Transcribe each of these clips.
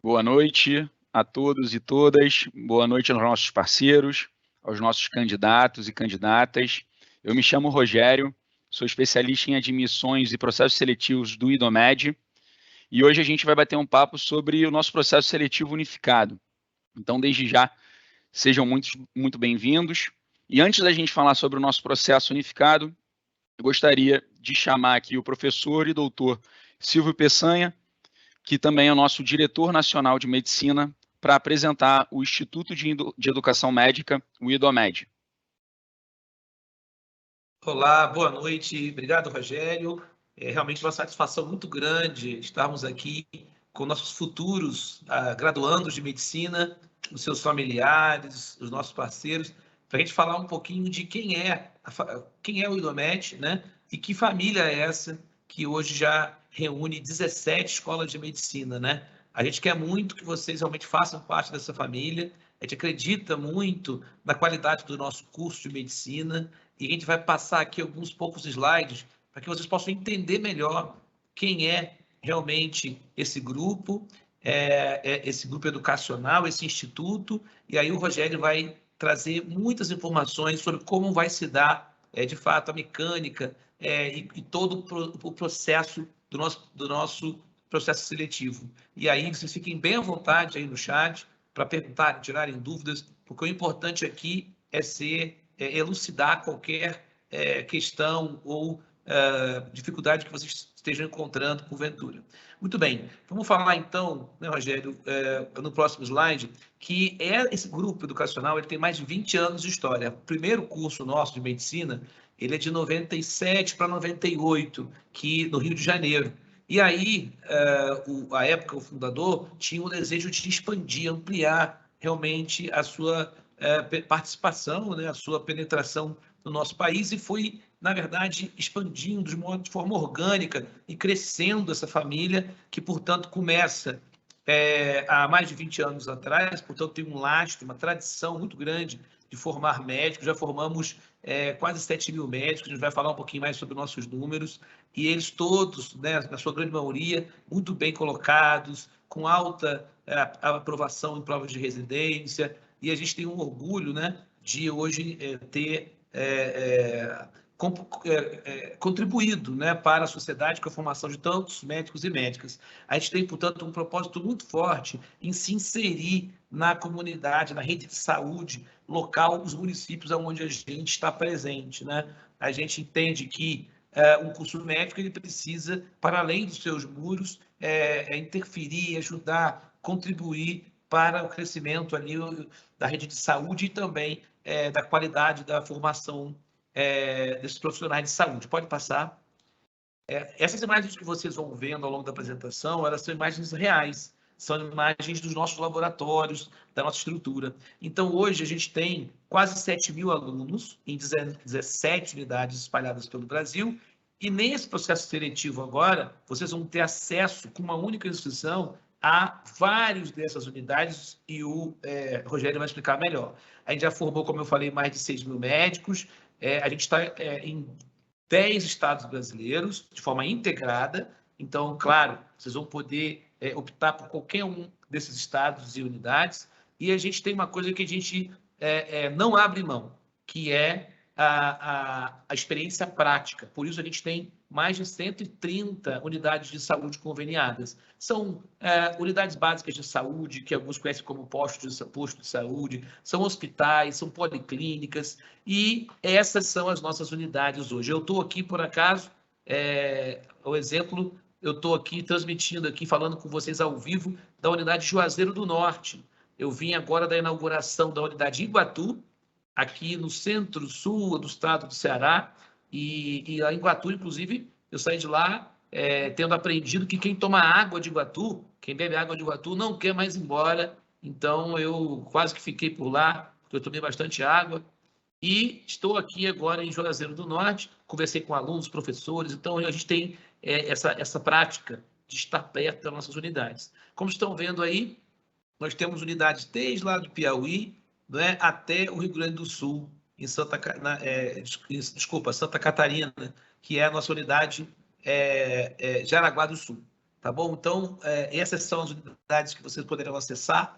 Boa noite a todos e todas, boa noite aos nossos parceiros, aos nossos candidatos e candidatas. Eu me chamo Rogério, sou especialista em admissões e processos seletivos do IDOMED, e hoje a gente vai bater um papo sobre o nosso processo seletivo unificado. Então, desde já, sejam muito bem-vindos. E antes da gente falar sobre o nosso processo unificado, eu gostaria de chamar aqui o professor e doutor Silvio Peçanha, que também é o nosso diretor nacional de medicina, para apresentar o Instituto de Educação Médica, o IDOMED. Olá, boa noite. Obrigado, Rogério. É realmente uma satisfação muito grande estarmos aqui com nossos futuros graduandos de medicina, os seus familiares, os nossos parceiros, para a gente falar um pouquinho de quem é o IDOMED, né? E que família é essa que hoje já reúne 17 escolas de medicina, né? A gente quer muito que vocês realmente façam parte dessa família. A gente acredita muito na qualidade do nosso curso de medicina e a gente vai passar aqui alguns poucos slides para que vocês possam entender melhor quem é realmente esse grupo educacional, esse instituto, e aí o Rogério vai trazer muitas informações sobre como vai se dar, de fato, a mecânica e todo o processo do nosso processo seletivo. E aí vocês fiquem bem à vontade aí no chat para perguntar, tirarem dúvidas, porque o importante aqui é elucidar qualquer questão ou dificuldade que vocês estejam encontrando porventura. Muito bem, vamos falar então, né, Rogério, no próximo slide, que esse grupo educacional ele tem mais de 20 anos de história. O primeiro curso nosso de medicina, ele é de 97 para 98, no Rio de Janeiro. E aí, a época, o fundador tinha o desejo de expandir, ampliar realmente a sua participação, né, a sua penetração no nosso país e foi, na verdade, expandindo de forma orgânica e crescendo essa família que, portanto, começa há mais de 20 anos atrás, portanto, tem um lastro, uma tradição muito grande de formar médicos. Já formamos quase 7 mil médicos, a gente vai falar um pouquinho mais sobre nossos números, e eles todos, né, na sua grande maioria, muito bem colocados, com alta aprovação em provas de residência, e a gente tem um orgulho, né, de hoje ter contribuído, né, para a sociedade com a formação de tantos médicos e médicas. A gente tem, portanto, um propósito muito forte em se inserir na comunidade, na rede de saúde local, os municípios onde a gente está presente, né? A gente entende que um curso médico ele precisa, para além dos seus muros, interferir, ajudar, contribuir para o crescimento ali da rede de saúde e também da qualidade da formação desses profissionais de saúde. Pode passar. Essas imagens que vocês vão vendo ao longo da apresentação, elas são imagens reais, são imagens dos nossos laboratórios, da nossa estrutura. Então, hoje, a gente tem quase 7 mil alunos em 17 unidades espalhadas pelo Brasil, e nesse processo seletivo agora, vocês vão ter acesso, com uma única inscrição, a várias dessas unidades, e o Rogério vai explicar melhor. A gente já formou, como eu falei, mais de 6 mil médicos, a gente está em 10 estados brasileiros, de forma integrada. Então, claro, vocês vão poder optar por qualquer um desses estados e unidades. E a gente tem uma coisa que a gente não abre mão, que é a experiência prática. Por isso, a gente tem mais de 130 unidades de saúde conveniadas. São unidades básicas de saúde, que alguns conhecem como posto de saúde, são hospitais, são policlínicas, e essas são as nossas unidades hoje. Eu estou aqui, por acaso, o exemplo, eu estou aqui transmitindo, aqui, falando com vocês ao vivo, da unidade Juazeiro do Norte. Eu vim agora da inauguração da unidade Iguatu, aqui no centro-sul do estado do Ceará, e a Iguatu, inclusive, eu saí de lá tendo aprendido que quem toma água de Iguatu, quem bebe água de Iguatu, não quer mais ir embora. Então, eu quase que fiquei por lá, porque eu tomei bastante água. E estou aqui agora em Juazeiro do Norte, conversei com alunos, professores, então a gente tem essa prática de estar perto das nossas unidades. Como estão vendo aí, nós temos unidades desde lá do Piauí, né, até o Rio Grande do Sul, em Santa Catarina, que é a nossa unidade Jaraguá do Sul. tá bom? Então, essas são as unidades que vocês poderão acessar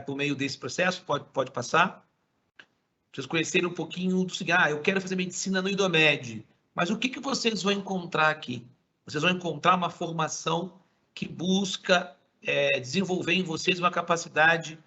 por meio desse processo, pode passar. Vocês conhecerem um pouquinho do seguinte, eu quero fazer medicina no IDOMED, mas o que vocês vão encontrar aqui? Vocês vão encontrar uma formação que busca desenvolver em vocês uma capacidade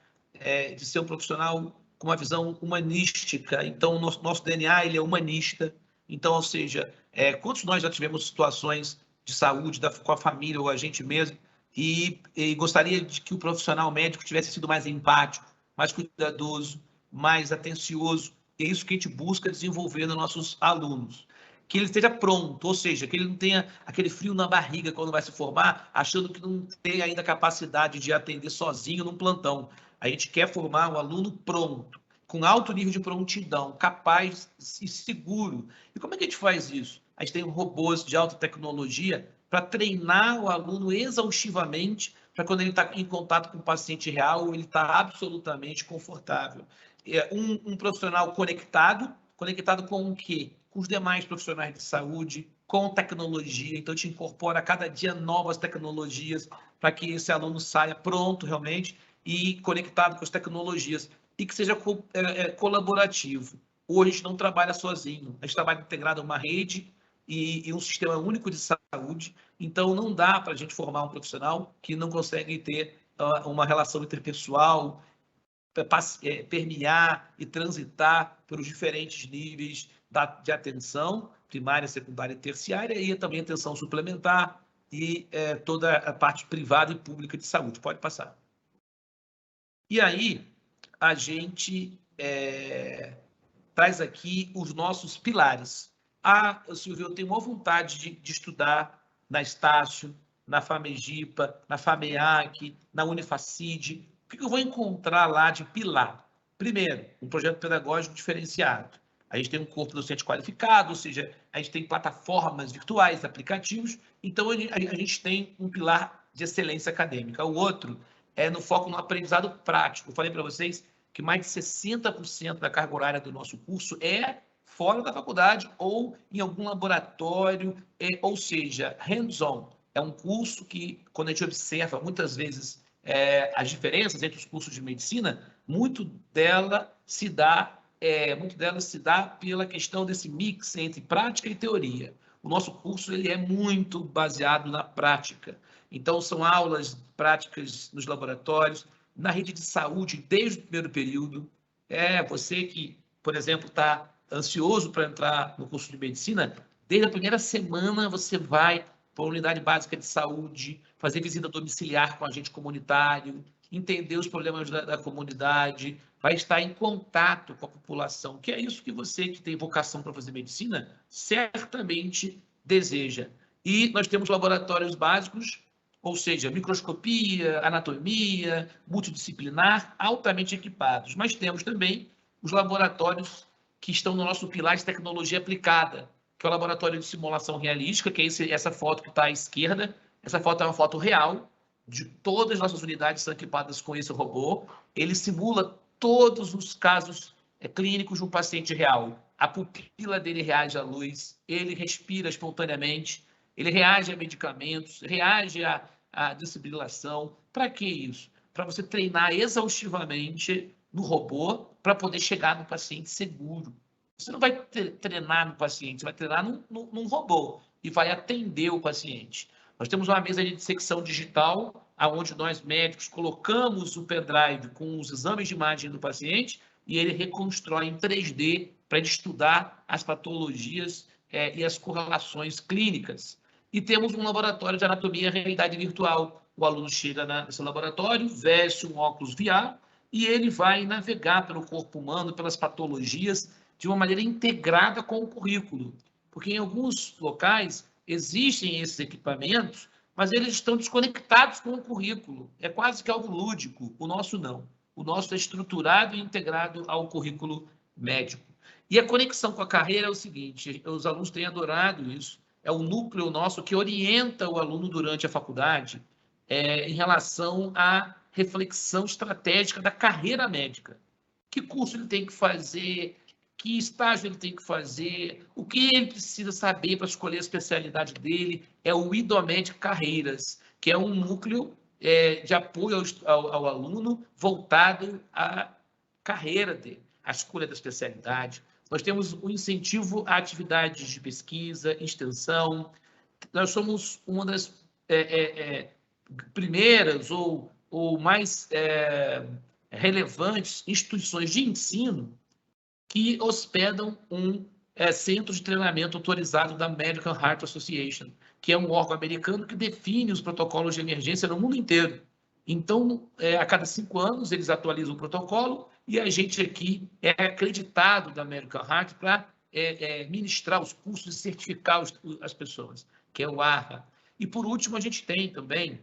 de ser um profissional com uma visão humanística. Então, o nosso DNA ele é humanista. Então, ou seja, quantos de nós já tivemos situações de saúde com a família ou a gente mesmo e gostaria de que o profissional médico tivesse sido mais empático, mais cuidadoso, mais atencioso. É isso que a gente busca desenvolver nos nossos alunos. Que ele esteja pronto, ou seja, que ele não tenha aquele frio na barriga quando vai se formar, achando que não tem ainda capacidade de atender sozinho num plantão. A gente quer formar um aluno pronto, com alto nível de prontidão, capaz e seguro. E como é que a gente faz isso? A gente tem robôs de alta tecnologia para treinar o aluno exaustivamente, para quando ele está em contato com o paciente real, ele está absolutamente confortável. Um profissional conectado com o quê? Com os demais profissionais de saúde, com tecnologia. Então, te incorpora a cada dia novas tecnologias para que esse aluno saia pronto realmente e conectado com as tecnologias e que seja colaborativo. Hoje a gente não trabalha sozinho, a gente trabalha integrado a uma rede e um sistema único de saúde. Então, não dá para a gente formar um profissional que não consegue ter uma relação interpessoal, permear e transitar pelos diferentes níveis de atenção, primária, secundária e terciária, e também atenção suplementar e toda a parte privada e pública de saúde. Pode passar. E aí, a gente traz aqui os nossos pilares. Silvio, eu tenho uma vontade de estudar na Estácio, na FAMEGIPA, na FAMEAC, na Unifacid. O que eu vou encontrar lá de pilar? Primeiro, um projeto pedagógico diferenciado. A gente tem um corpo docente qualificado, ou seja, a gente tem plataformas virtuais, aplicativos. Então, a gente tem um pilar de excelência acadêmica. O outro é no foco no aprendizado prático. Eu falei para vocês que mais de 60% da carga horária do nosso curso é fora da faculdade ou em algum laboratório, ou seja, hands-on. É um curso que, quando a gente observa muitas vezes as diferenças entre os cursos de medicina, muito dela se dá pela questão desse mix entre prática e teoria. O nosso curso ele é muito baseado na prática. Então, são aulas práticas nos laboratórios, na rede de saúde desde o primeiro período. Você que, por exemplo, está ansioso para entrar no curso de medicina, desde a primeira semana você vai para a unidade básica de saúde, fazer visita domiciliar com agente comunitário, entender os problemas da comunidade, vai estar em contato com a população, que é isso que você que tem vocação para fazer medicina certamente deseja. E nós temos laboratórios básicos, ou seja, microscopia, anatomia, multidisciplinar, altamente equipados. Mas temos também os laboratórios que estão no nosso pilar de tecnologia aplicada, que é o laboratório de simulação realística, que é essa foto que está à esquerda. Essa foto é uma foto real, de todas as nossas unidades são equipadas com esse robô. Ele simula todos os casos clínicos de um paciente real. A pupila dele reage à luz, ele respira espontaneamente, ele reage a medicamentos, reage à desfibrilação. Para que isso? Para você treinar exaustivamente no robô para poder chegar no paciente seguro. Você não vai treinar no paciente, você vai treinar num robô e vai atender o paciente. Nós temos uma mesa de dissecção digital, onde nós médicos colocamos o pendrive com os exames de imagem do paciente e ele reconstrói em 3D para estudar as patologias e as correlações clínicas. E temos um laboratório de anatomia e realidade virtual. O aluno chega nesse laboratório, veste um óculos VR e ele vai navegar pelo corpo humano, pelas patologias, de uma maneira integrada com o currículo. Porque em alguns locais existem esses equipamentos, mas eles estão desconectados com o currículo. É quase que algo lúdico. O nosso não. O nosso é estruturado e integrado ao currículo médico. E a conexão com a carreira é o seguinte, os alunos têm adorado isso, é o núcleo nosso que orienta o aluno durante a faculdade em relação à reflexão estratégica da carreira médica. Que curso ele tem que fazer, que estágio ele tem que fazer, o que ele precisa saber para escolher a especialidade dele, é o IDOMED Carreiras. que é um núcleo de apoio ao aluno voltado à carreira dele, à escolha da especialidade. Nós temos um incentivo a atividades de pesquisa, extensão. Nós somos uma das primeiras ou mais relevantes instituições de ensino que hospedam um centro de treinamento autorizado da American Heart Association, que é um órgão americano que define os protocolos de emergência no mundo inteiro. Então, a cada 5 anos, eles atualizam o protocolo e a gente aqui é acreditado da American Heart para ministrar os cursos e certificar as pessoas, que é o AHA. E, por último, a gente tem também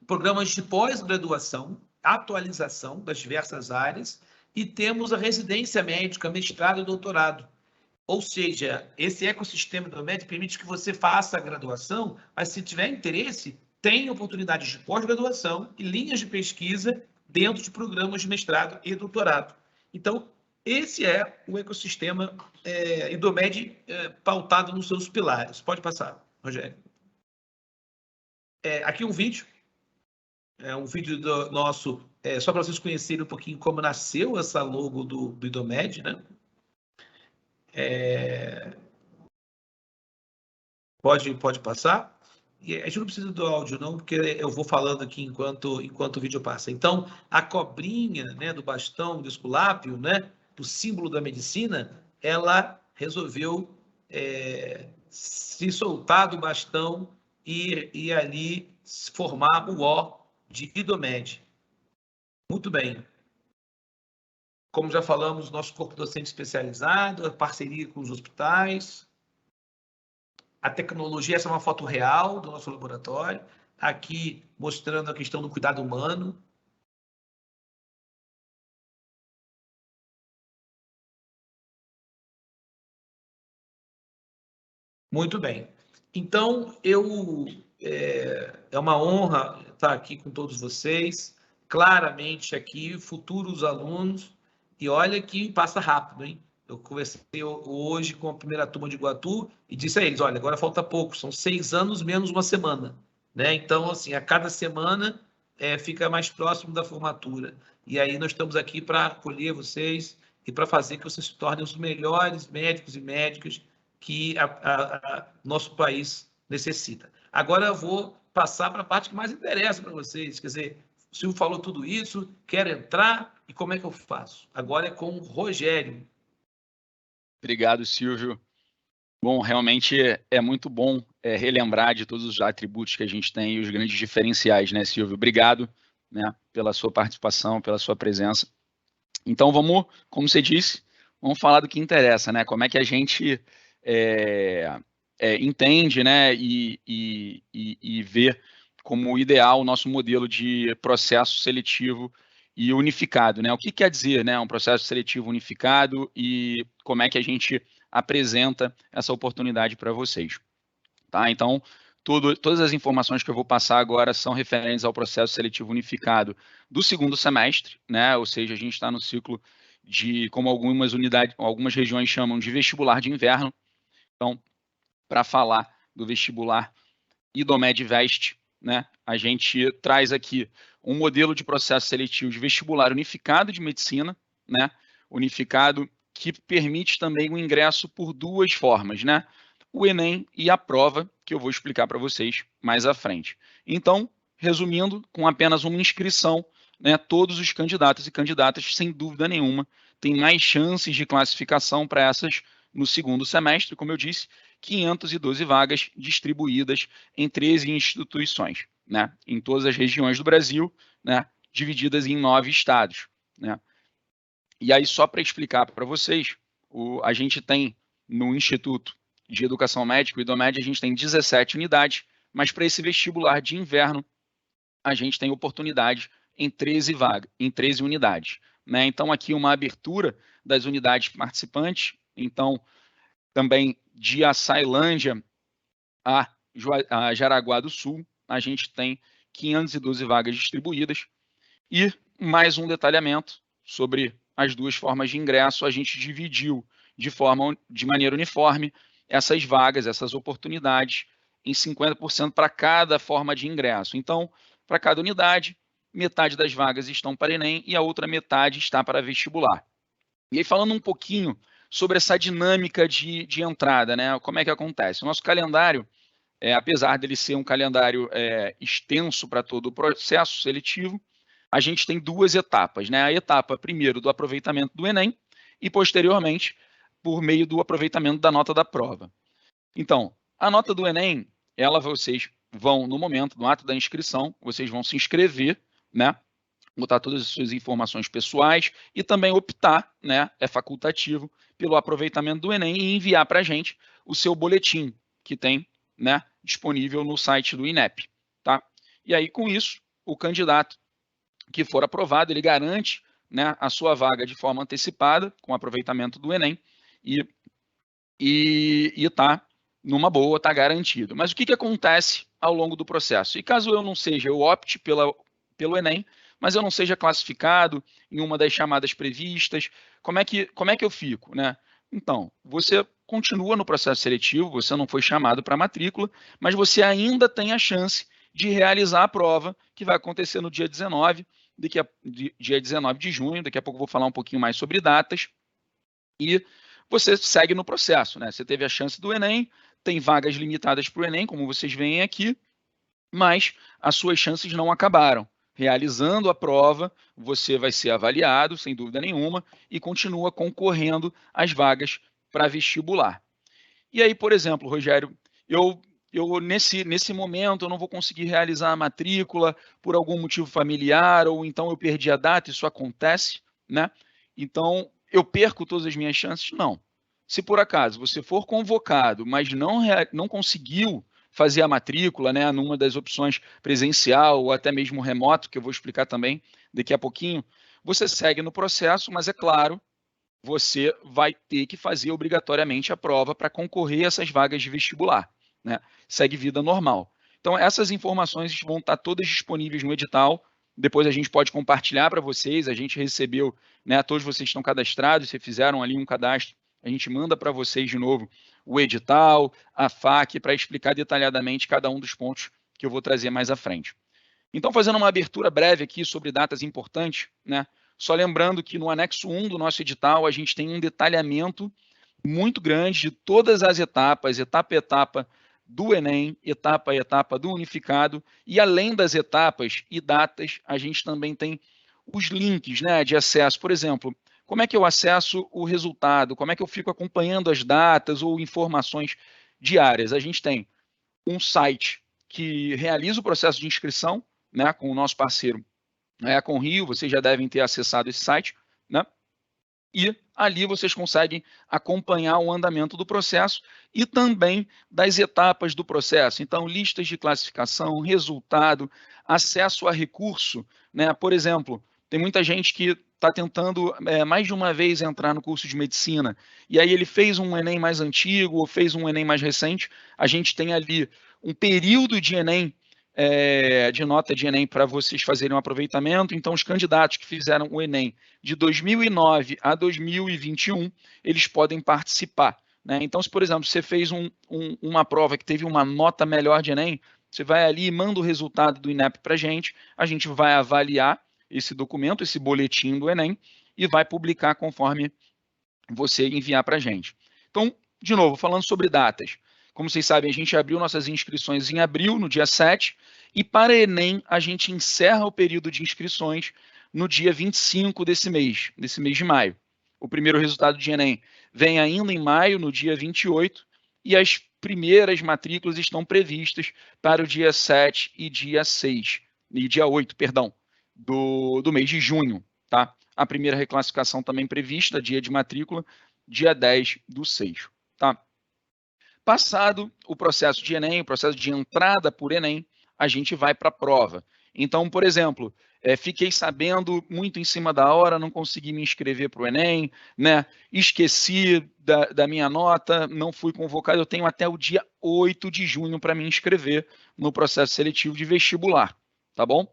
programas de pós-graduação, atualização das diversas áreas, e temos a residência médica, mestrado e doutorado. Ou seja, esse ecossistema do MED permite que você faça a graduação, mas se tiver interesse, tem oportunidades de pós-graduação e linhas de pesquisa dentro de programas de mestrado e doutorado. Então, esse é o ecossistema IDOMED pautado nos seus pilares. Pode passar, Rogério. Aqui um vídeo. Um vídeo nosso, só para vocês conhecerem um pouquinho como nasceu essa logo do IDOMED, né? Pode passar. E a gente não precisa do áudio, não, porque eu vou falando aqui enquanto o vídeo passa. Então, a cobrinha, né, do bastão do Esculápio, né, do símbolo da medicina, ela resolveu se soltar do bastão e ali formar o O de IDOMED. Muito bem. Como já falamos, nosso corpo docente especializado, a parceria com os hospitais, a tecnologia, essa é uma foto real do nosso laboratório, aqui mostrando a questão do cuidado humano. Muito bem. Então, é uma honra estar aqui com todos vocês, claramente aqui, futuros alunos, e olha que passa rápido, hein? Eu conversei hoje com a primeira turma de Iguatu e disse a eles, olha, agora falta pouco, são 6 anos menos uma semana, né? Então, assim, a cada semana fica mais próximo da formatura. E aí nós estamos aqui para acolher vocês e para fazer que vocês se tornem os melhores médicos e médicas que nosso país necessita. Agora eu vou passar para a parte que mais interessa para vocês, quer dizer, o Silvio falou tudo isso, quero entrar e como é que eu faço? Agora é com o Rogério. Obrigado, Silvio. Bom, realmente é muito bom relembrar de todos os atributos que a gente tem e os grandes diferenciais, né, Silvio? Obrigado, né, pela sua participação, pela sua presença. Então, vamos, como você disse, vamos falar do que interessa, né? Como é que a gente entende, né, e vê como ideal o nosso modelo de processo seletivo e unificado, né? O que quer dizer, né, um processo seletivo unificado e como é que a gente apresenta essa oportunidade para vocês, tá? Então, todas as informações que eu vou passar agora são referentes ao processo seletivo unificado do segundo semestre, né? Ou seja, a gente está no ciclo de, como algumas regiões chamam de vestibular de inverno. Então, para falar do vestibular IDOMED-VEST, né, a gente traz aqui um modelo de processo seletivo de vestibular unificado de medicina, né, unificado que permite também o ingresso por 2 formas, né, o Enem e a prova, que eu vou explicar para vocês mais à frente. Então, resumindo, com apenas uma inscrição, né, todos os candidatos e candidatas, sem dúvida nenhuma, têm mais chances de classificação para essas no segundo semestre, como eu disse, 512 vagas distribuídas em 13 instituições, né, em todas as regiões do Brasil, né, divididas em 9 estados, né. E aí, só para explicar para vocês, a gente tem no Instituto de Educação Médica, o IDOMED, a gente tem 17 unidades, mas para esse vestibular de inverno, a gente tem oportunidade em 13 vagas, em 13 unidades, né. Então, aqui uma abertura das unidades participantes. Então, também de Açailândia a Jaraguá do Sul, a gente tem 512 vagas distribuídas. E mais um detalhamento sobre as 2 formas de ingresso, a gente dividiu de maneira uniforme essas vagas, essas oportunidades em 50% para cada forma de ingresso. Então, para cada unidade, metade das vagas estão para Enem e a outra metade está para vestibular. E aí, falando um pouquinho sobre essa dinâmica de entrada, né? Como é que acontece? O nosso calendário, apesar dele ser um calendário extenso para todo o processo seletivo, a gente tem duas etapas, né? A etapa, primeiro, do aproveitamento do Enem e, posteriormente, por meio do aproveitamento da nota da prova. Então, a nota do Enem, vocês vão, no momento, no ato da inscrição, vocês vão se inscrever, né? Botar todas as suas informações pessoais e também optar, né? É facultativo, pelo aproveitamento do Enem e enviar para a gente o seu boletim, que tem, né, disponível no site do INEP, tá? E aí, com isso, o candidato que for aprovado, ele garante, né, a sua vaga de forma antecipada, com aproveitamento do Enem, e está numa boa, está garantido. Mas o que acontece ao longo do processo? E caso eu opte pelo Enem, mas eu não seja classificado em uma das chamadas previstas, como é que eu fico, né? Então, você continua no processo seletivo, você não foi chamado para matrícula, mas você ainda tem a chance de realizar a prova, que vai acontecer no dia 19, dia 19 de junho, daqui a pouco eu vou falar um pouquinho mais sobre datas, e você segue no processo, né? Você teve a chance do Enem, tem vagas limitadas para o Enem, como vocês veem aqui, mas as suas chances não acabaram. Realizando a prova, você vai ser avaliado, sem dúvida nenhuma, e continua concorrendo às vagas para vestibular. E aí, por exemplo, Rogério, eu nesse momento eu não vou conseguir realizar a matrícula por algum motivo familiar, ou então eu perdi a data, isso acontece, né? Então, eu perco todas as minhas chances? Não. Se por acaso você for convocado, mas não conseguiu fazer a matrícula, né, numa das opções presencial ou até mesmo remoto, que eu vou explicar também daqui a pouquinho, você segue no processo, mas é claro, você vai ter que fazer obrigatoriamente a prova para concorrer a essas vagas de vestibular, né? Segue vida normal. Então, essas informações vão estar todas disponíveis no edital. Depois a gente pode compartilhar para vocês. A gente recebeu, né? Todos vocês estão cadastrados, vocês fizeram ali um cadastro. A gente manda para vocês de novo o edital, a FAQ, para explicar detalhadamente cada um dos pontos que eu vou trazer mais à frente. Então, fazendo uma abertura breve aqui sobre datas importantes, né? Só lembrando que no anexo 1 do nosso edital, a gente tem um detalhamento muito grande de todas as etapas, etapa a etapa do Enem, etapa a etapa do Unificado, e além das etapas e datas, a gente também tem os links, né, de acesso. Por exemplo, como é que eu acesso o resultado? Como é que eu fico acompanhando as datas ou informações diárias? A gente tem um site que realiza o processo de inscrição, né, com o nosso parceiro a Conrio, vocês já devem ter acessado esse site, né? E ali vocês conseguem acompanhar o andamento do processo e também das etapas do processo. Então, listas de classificação, resultado, acesso a recurso, né? Por exemplo, tem muita gente que está tentando mais de uma vez entrar no curso de medicina, e aí ele fez um Enem mais antigo ou fez um Enem mais recente, a gente tem ali um período de Enem, de nota de Enem para vocês fazerem um aproveitamento. Então, os candidatos que fizeram o Enem de 2009 a 2021, eles podem participar, né? Então, se, por exemplo, você fez uma prova que teve uma nota melhor de Enem, você vai ali e manda o resultado do INEP para a gente vai avaliar esse documento, esse boletim do Enem, e vai publicar conforme você enviar para a gente. Então, de novo, falando sobre datas. Como vocês sabem, a gente abriu nossas inscrições em abril, no dia 7, e para Enem a gente encerra o período de inscrições no dia 25 desse mês de maio. O primeiro resultado de Enem vem ainda em maio, no dia 28, e as primeiras matrículas estão previstas para o dia 7 e dia 6, e dia 8, perdão, do mês de junho, tá? A primeira reclassificação também prevista, dia de matrícula, dia 10 do 6, tá? Passado o processo de Enem, o processo de entrada por Enem, a gente vai para a prova. Então, por exemplo, fiquei sabendo muito em cima da hora, não consegui me inscrever para o Enem, né? Esqueci da minha nota, não fui convocado, eu tenho até o dia 8 de junho para me inscrever no processo seletivo de vestibular, tá bom?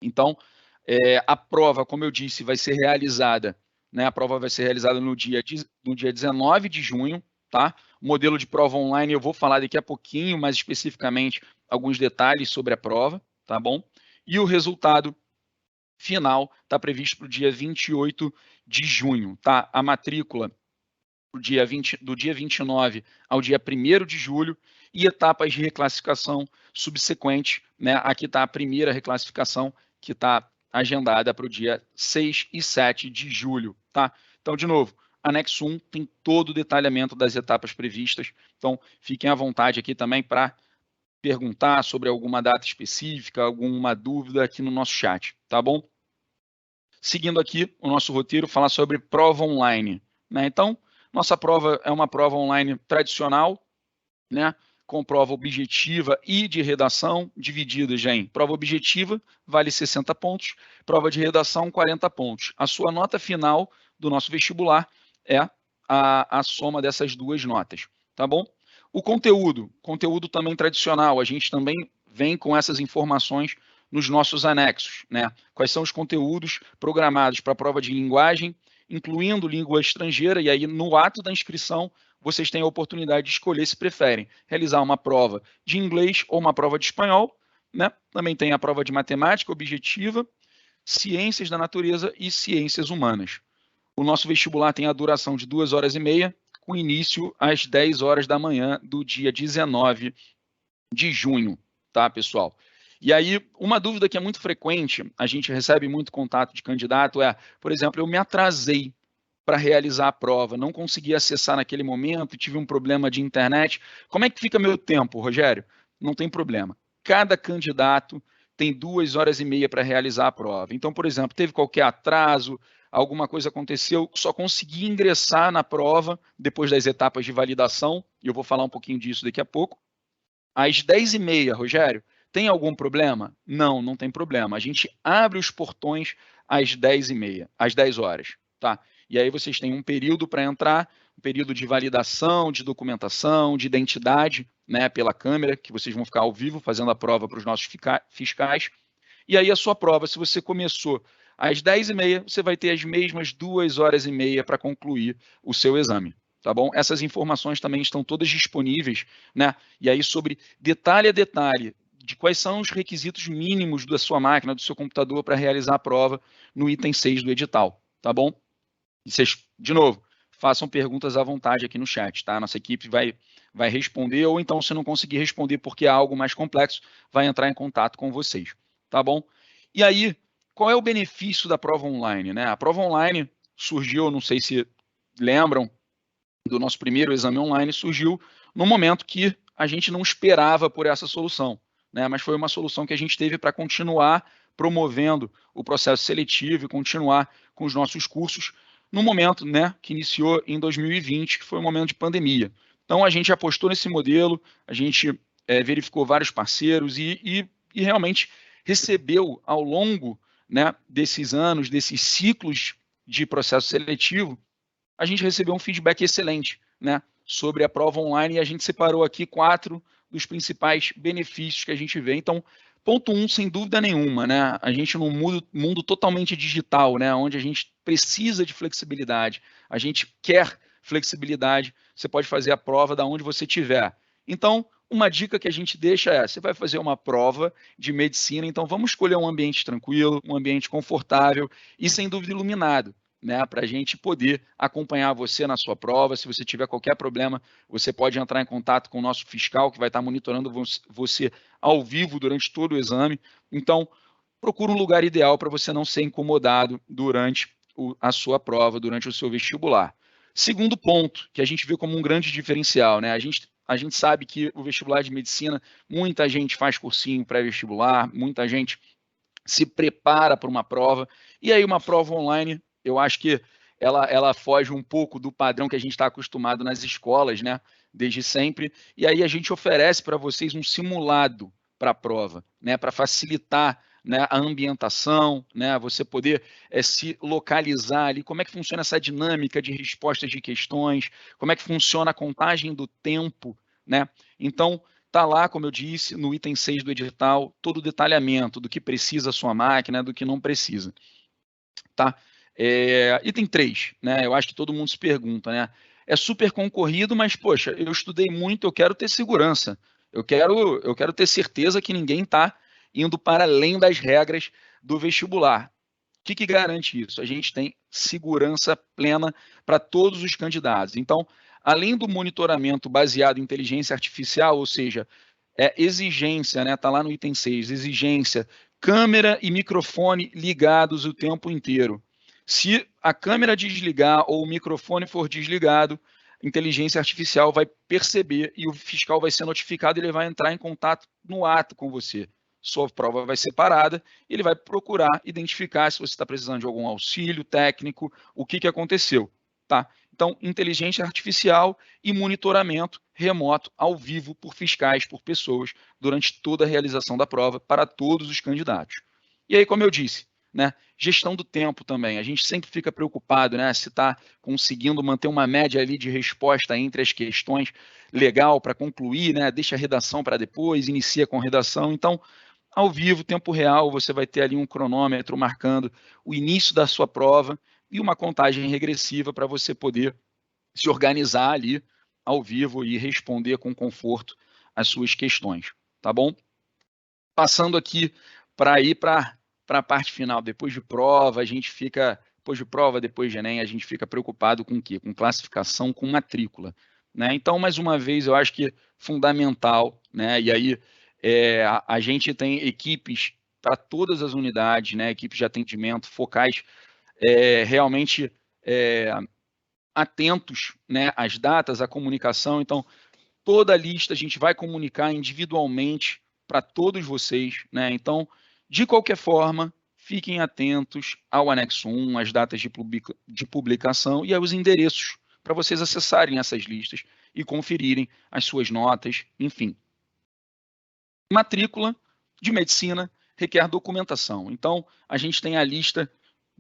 Então, a prova, como eu disse, vai ser realizada, né? A prova vai ser realizada no dia 19 de junho, tá? O modelo de prova online eu vou falar daqui a pouquinho, mais especificamente, alguns detalhes sobre a prova, tá bom? E o resultado final está previsto para o dia 28 de junho, tá? A matrícula do dia 29 ao dia 1º de julho e etapas de reclassificação subsequentes, né? Aqui está a primeira reclassificação que está agendada para o dia 6 e 7 de julho, tá? Então, de novo, anexo 1 tem todo o detalhamento das etapas previstas, então fiquem à vontade aqui também para perguntar sobre alguma data específica, alguma dúvida aqui no nosso chat, tá bom? Seguindo aqui o nosso roteiro, falar sobre prova online, né? Então, nossa prova é uma prova online tradicional, né? Com prova objetiva e de redação, divididas em prova objetiva, vale 60 pontos, prova de redação, 40 pontos. A sua nota final do nosso vestibular é a soma dessas duas notas, tá bom? O conteúdo também tradicional, a gente também vem com essas informações nos nossos anexos, né? Quais são os conteúdos programados para a prova de linguagem, incluindo língua estrangeira, e aí no ato da inscrição vocês têm a oportunidade de escolher se preferem realizar uma prova de inglês ou uma prova de espanhol, né? Também tem a prova de matemática objetiva, ciências da natureza e ciências humanas. O nosso vestibular tem a duração de 2 horas e meia, com início às 10 horas da manhã do dia 19 de junho, tá, pessoal? E aí, uma dúvida que é muito frequente, a gente recebe muito contato de candidato é, por exemplo, eu me atrasei para realizar a prova, não consegui acessar naquele momento, tive um problema de internet. Como é que fica meu tempo, Rogério? Não tem problema. Cada candidato tem 2 horas e meia para realizar a prova. Então, por exemplo, teve qualquer atraso, alguma coisa aconteceu, só consegui ingressar na prova depois das etapas de validação, e eu vou falar um pouquinho disso daqui a pouco. Às 10h30, Rogério, tem algum problema? Não, não tem problema. A gente abre os portões às 10h30, às 10 horas, tá? E aí vocês têm um período para entrar, um período de validação, de documentação, de identidade, né, pela câmera, que vocês vão ficar ao vivo fazendo a prova para os nossos fiscais. E aí a sua prova, se você começou às 10h30, você vai ter as mesmas 2 horas e meia para concluir o seu exame, tá bom? Essas informações também estão todas disponíveis, né? E aí sobre detalhe a detalhe de quais são os requisitos mínimos da sua máquina, do seu computador para realizar a prova no item 6 do edital, tá bom? E vocês, de novo, façam perguntas à vontade aqui no chat, tá? Nossa equipe vai responder, ou então, se não conseguir responder porque é algo mais complexo, vai entrar em contato com vocês, tá bom? E aí, qual é o benefício da prova online, né? A prova online surgiu, não sei se lembram, do nosso primeiro exame online, surgiu no momento que a gente não esperava por essa solução, né? Mas foi uma solução que a gente teve para continuar promovendo o processo seletivo e continuar com os nossos cursos no momento, né, que iniciou em 2020, que foi um momento de pandemia. Então, a gente apostou nesse modelo, a gente verificou vários parceiros e realmente recebeu ao longo, né, desses anos, desses ciclos de processo seletivo, a gente recebeu um feedback excelente, né, sobre a prova online, e a gente separou aqui 4 dos principais benefícios que a gente vê. Então, ponto 1, sem dúvida nenhuma, né, a gente num mundo totalmente digital, né, onde a gente precisa de flexibilidade, a gente quer flexibilidade, você pode fazer a prova da onde você estiver. Então, uma dica que a gente deixa é, você vai fazer uma prova de medicina, então vamos escolher um ambiente tranquilo, um ambiente confortável e, sem dúvida, iluminado, né, para a gente poder acompanhar você na sua prova. Se você tiver qualquer problema, você pode entrar em contato com o nosso fiscal, que vai estar monitorando você ao vivo durante todo o exame. Então, procura um lugar ideal para você não ser incomodado durante a sua prova, durante o seu vestibular. Segundo ponto, que a gente vê como um grande diferencial, né? A gente sabe que o vestibular de medicina, muita gente faz cursinho pré-vestibular, muita gente se prepara para uma prova, e aí uma prova online, eu acho que ela foge um pouco do padrão que a gente está acostumado nas escolas, né, desde sempre, e aí a gente oferece para vocês um simulado para a prova, né, para facilitar, né, a ambientação, né, você poder se localizar ali, como é que funciona essa dinâmica de respostas de questões, como é que funciona a contagem do tempo, né, então está lá, como eu disse, no item 6 do edital, todo o detalhamento do que precisa a sua máquina, do que não precisa. Tá? Item 3, né? Eu acho que todo mundo se pergunta, né? é super concorrido, mas, poxa, eu estudei muito, eu quero ter segurança. Eu quero ter certeza que ninguém está indo para além das regras do vestibular. O que garante isso? A gente tem segurança plena para todos os candidatos. Então, além do monitoramento baseado em inteligência artificial, ou seja, exigência, né? Está lá no item 6, exigência, câmera e microfone ligados o tempo inteiro. Se a câmera desligar ou o microfone for desligado, a inteligência artificial vai perceber e o fiscal vai ser notificado e ele vai entrar em contato no ato com você. Sua prova vai ser parada, ele vai procurar identificar se você está precisando de algum auxílio técnico, o que aconteceu, tá? Então, inteligência artificial e monitoramento remoto, ao vivo, por fiscais, por pessoas, durante toda a realização da prova, para todos os candidatos. E aí, como eu disse, né, gestão do tempo também. A gente sempre fica preocupado, né, se está conseguindo manter uma média ali de resposta entre as questões legal para concluir, né, deixa a redação para depois, inicia com redação. Então, ao vivo, tempo real, você vai ter ali um cronômetro marcando o início da sua prova e uma contagem regressiva para você poder se organizar ali ao vivo e responder com conforto as suas questões, tá bom? Passando aqui para ir para a parte final, depois de prova, a gente fica, depois de Enem, a gente fica preocupado com o quê? Com classificação, com matrícula, né? Então, mais uma vez, eu acho que fundamental, né? E aí a gente tem equipes para todas as unidades, né? Equipes de atendimento, focais, realmente atentos, né, às datas, à comunicação. Então, toda a lista a gente vai comunicar individualmente para todos vocês, né? Então, de qualquer forma, fiquem atentos ao anexo 1, às datas de publicação e aos endereços para vocês acessarem essas listas e conferirem as suas notas, enfim. Matrícula de medicina requer documentação. Então, a gente tem a lista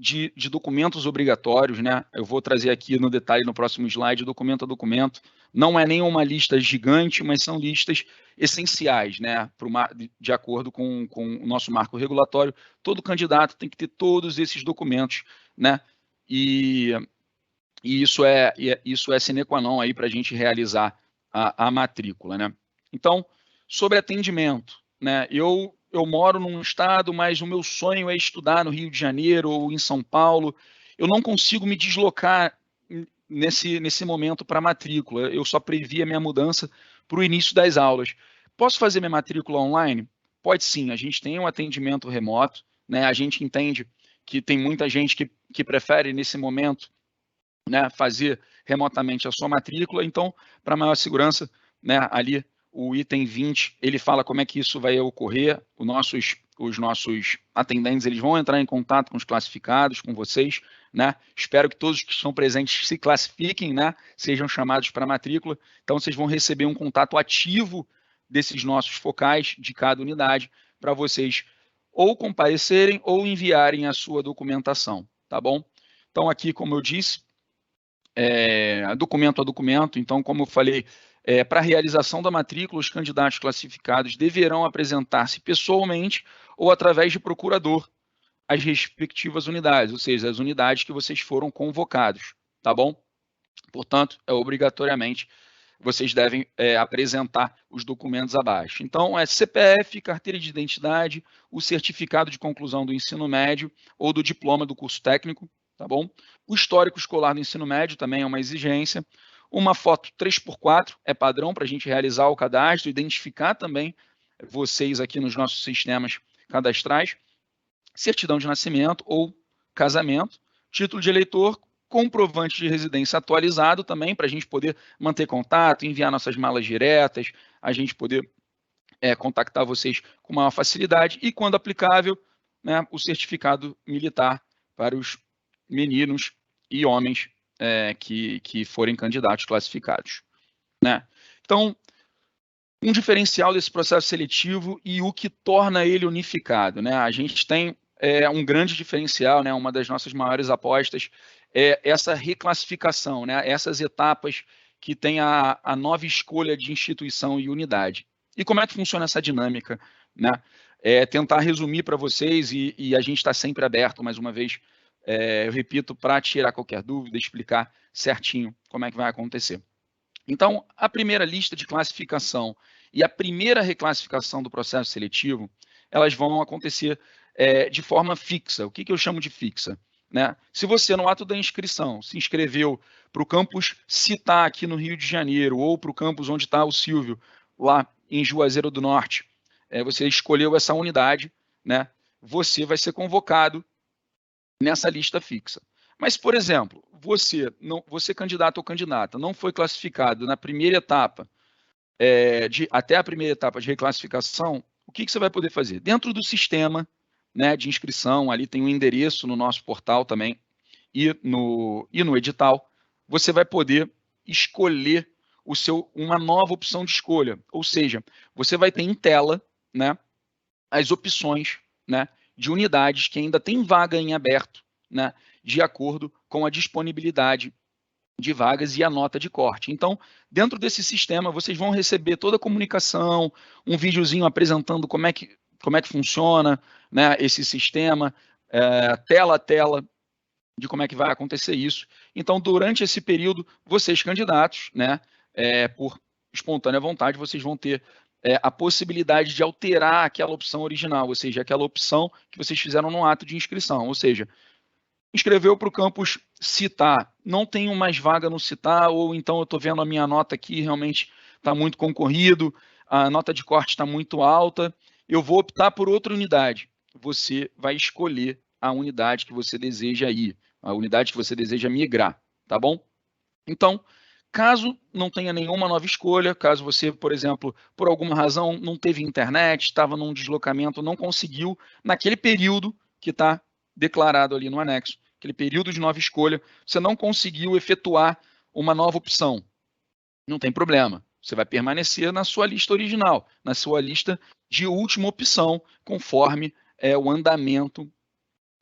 de documentos obrigatórios, né? Eu vou trazer aqui no detalhe no próximo slide, documento a documento. Não é nenhuma lista gigante, mas são listas essenciais, né? De acordo com o nosso marco regulatório, todo candidato tem que ter todos esses documentos, né? E isso é sine qua non aí para a gente realizar a matrícula, né? Então, sobre atendimento, né? Eu moro num estado, mas o meu sonho é estudar no Rio de Janeiro ou em São Paulo. Eu não consigo me deslocar nesse momento para a matrícula. Eu só previ a minha mudança para o início das aulas. Posso fazer minha matrícula online? Pode sim, a gente tem um atendimento remoto, né? A gente entende que tem muita gente que prefere, nesse momento, né, fazer remotamente a sua matrícula. Então, para maior segurança, né, ali o item 20, ele fala como é que isso vai ocorrer. Os nossos atendentes, eles vão entrar em contato com os classificados, com vocês, né? Espero que todos que estão presentes se classifiquem, né? Sejam chamados para a matrícula. Então, vocês vão receber um contato ativo desses nossos focais de cada unidade para vocês ou comparecerem ou enviarem a sua documentação, tá bom? Então, aqui, como eu disse, documento a documento. Então, como eu falei, para a realização da matrícula, os candidatos classificados deverão apresentar-se pessoalmente ou através de procurador às respectivas unidades, ou seja, as unidades que vocês foram convocados, tá bom? Portanto, obrigatoriamente, vocês devem apresentar os documentos abaixo. Então, CPF, carteira de identidade, o certificado de conclusão do ensino médio ou do diploma do curso técnico, tá bom? O histórico escolar do ensino médio também é uma exigência. Uma foto 3x4 é padrão para a gente realizar o cadastro, identificar também vocês aqui nos nossos sistemas cadastrais. Certidão de nascimento ou casamento, título de eleitor, comprovante de residência atualizado também, para a gente poder manter contato, enviar nossas malas diretas, a gente poder contactar vocês com maior facilidade e, quando aplicável, né, o certificado militar para os meninos e homens que forem candidatos classificados, né? Então, um diferencial desse processo seletivo e o que torna ele unificado, né? A gente tem um grande diferencial, né? Uma das nossas maiores apostas é essa reclassificação, né? Essas etapas que tem a nova escolha de instituição e unidade. E como é que funciona essa dinâmica, né? Tentar resumir para vocês, e a gente está sempre aberto, mais uma vez, eu repito, para tirar qualquer dúvida, explicar certinho como é que vai acontecer. Então, a primeira lista de classificação e a primeira reclassificação do processo seletivo, elas vão acontecer de forma fixa. O que eu chamo de fixa? Né? Se você, no ato da inscrição, se inscreveu para o campus Citar, aqui no Rio de Janeiro, ou para o campus onde está o Silvio, lá em Juazeiro do Norte, você escolheu essa unidade, né? Você vai ser convocado nessa lista fixa. Mas, por exemplo, você candidato ou candidata, não foi classificado na primeira etapa, até a primeira etapa de reclassificação, o que você vai poder fazer? Dentro do sistema, né, de inscrição, ali tem um endereço no nosso portal também, e no edital, você vai poder escolher uma nova opção de escolha. Ou seja, você vai ter em tela, né, as opções, né, de unidades que ainda tem vaga em aberto, né, de acordo com a disponibilidade de vagas e a nota de corte. Então, dentro desse sistema, vocês vão receber toda a comunicação, um videozinho apresentando como é que funciona, né, esse sistema, tela a tela, de como é que vai acontecer isso. Então, durante esse período, vocês candidatos, né, por espontânea vontade, vocês vão ter a possibilidade de alterar aquela opção original, ou seja, aquela opção que vocês fizeram no ato de inscrição. Ou seja, inscreveu para o campus Citar, não tenho mais vaga no Citar, ou então eu estou vendo a minha nota aqui, realmente está muito concorrido, a nota de corte está muito alta, eu vou optar por outra unidade. Você vai escolher a unidade que você deseja ir, a unidade que você deseja migrar, tá bom? Então, caso não tenha nenhuma nova escolha, caso você, por exemplo, por alguma razão não teve internet, estava num deslocamento, não conseguiu, naquele período que está declarado ali no anexo, aquele período de nova escolha, você não conseguiu efetuar uma nova opção, não tem problema. Você vai permanecer na sua lista original, na sua lista de última opção, conforme o andamento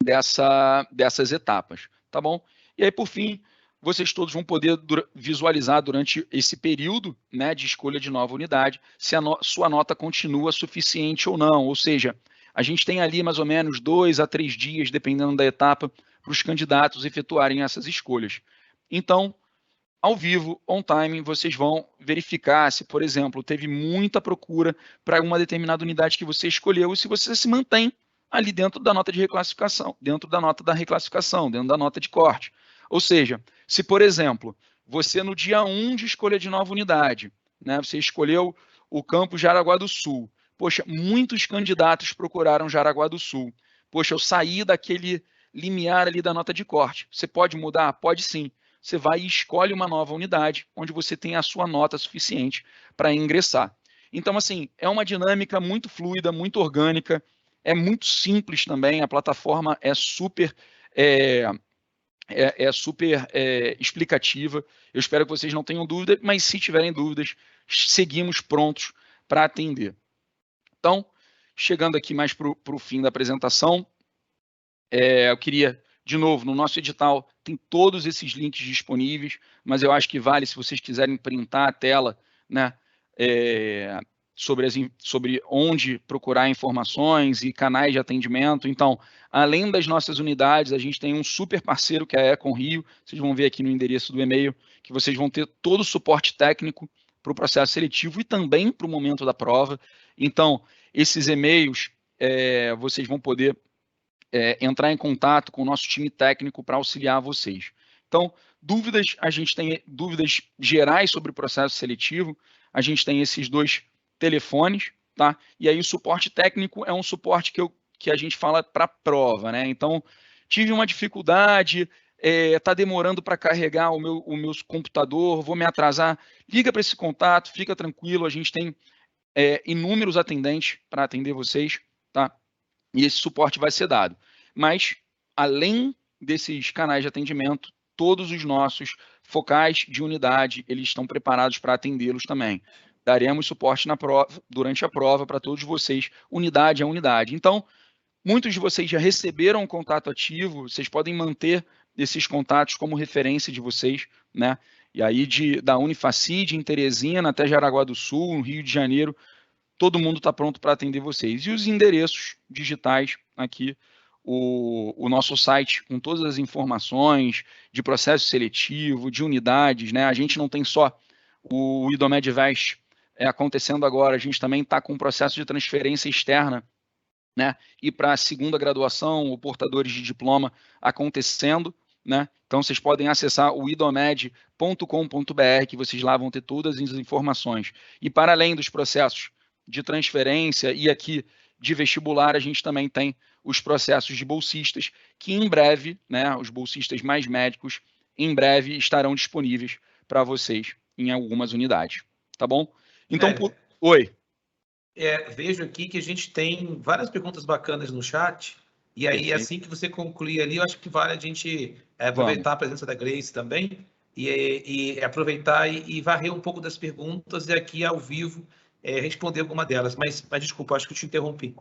dessas etapas, tá bom? E aí, por fim, vocês todos vão poder visualizar durante esse período, né, de escolha de nova unidade, se a sua nota continua suficiente ou não. Ou seja, a gente tem ali mais ou menos 2 a 3 dias, dependendo da etapa, para os candidatos efetuarem essas escolhas. Então, ao vivo, on time, vocês vão verificar se, por exemplo, teve muita procura para uma determinada unidade que você escolheu e se você se mantém ali dentro da nota de reclassificação, dentro da nota da reclassificação, dentro da nota de corte. Ou seja, se, por exemplo, você no dia 1 de escolha de nova unidade, né, você escolheu o campus Jaraguá do Sul, poxa, muitos candidatos procuraram Jaraguá do Sul. Poxa, eu saí daquele limiar ali da nota de corte. Você pode mudar? Pode sim. Você vai e escolhe uma nova unidade, onde você tem a sua nota suficiente para ingressar. Então, assim, é uma dinâmica muito fluida, muito orgânica, é muito simples também, a plataforma é super explicativa. Eu espero que vocês não tenham dúvida, mas se tiverem dúvidas, seguimos prontos para atender. Então, chegando aqui mais para o fim da apresentação, eu queria, de novo, no nosso edital tem todos esses links disponíveis, mas eu acho que vale se vocês quiserem printar a tela, né, sobre onde procurar informações e canais de atendimento. Então, além das nossas unidades, a gente tem um super parceiro que é a Econ Rio, vocês vão ver aqui no endereço do e-mail, que vocês vão ter todo o suporte técnico para o processo seletivo e também para o momento da prova. Então, esses e-mails, vocês vão poder entrar em contato com o nosso time técnico para auxiliar vocês. Então, dúvidas, a gente tem dúvidas gerais sobre o processo seletivo, a gente tem esses 2 telefones, tá? E aí o suporte técnico é um suporte que a gente fala para prova, né? Então, tive uma dificuldade, está demorando para carregar o meu computador, vou me atrasar, liga para esse contato, fica tranquilo, a gente tem inúmeros atendentes para atender vocês, tá? E esse suporte vai ser dado. Mas, além desses canais de atendimento, todos os nossos focais de unidade, eles estão preparados para atendê-los também. Daremos suporte na prova, durante a prova para todos vocês, unidade a unidade. Então, muitos de vocês já receberam um contato ativo, vocês podem manter esses contatos como referência de vocês, né? E aí, da Unifacid, em Teresina, até Jaraguá do Sul, no Rio de Janeiro, todo mundo está pronto para atender vocês. E os endereços digitais aqui, o nosso site com todas as informações de processo seletivo, de unidades, né? A gente não tem só o IDOMED Vest acontecendo agora, a gente também está com um processo de transferência externa, né? E para a segunda graduação, ou portadores de diploma acontecendo, né? Então vocês podem acessar o idomed.com.br, que vocês lá vão ter todas as informações. E para além dos processos de transferência e aqui de vestibular, a gente também tem os processos de bolsistas, que em breve, né, os bolsistas mais médicos, em breve estarão disponíveis para vocês em algumas unidades, tá bom? Então, oi. Vejo aqui que a gente tem várias perguntas bacanas no chat, e aí Perfeito. Assim que você concluir ali, eu acho que vale a gente aproveitar a presença da Grace também, e aproveitar e varrer um pouco das perguntas e aqui ao vivo responder alguma delas. Mas desculpa, acho que eu te interrompi.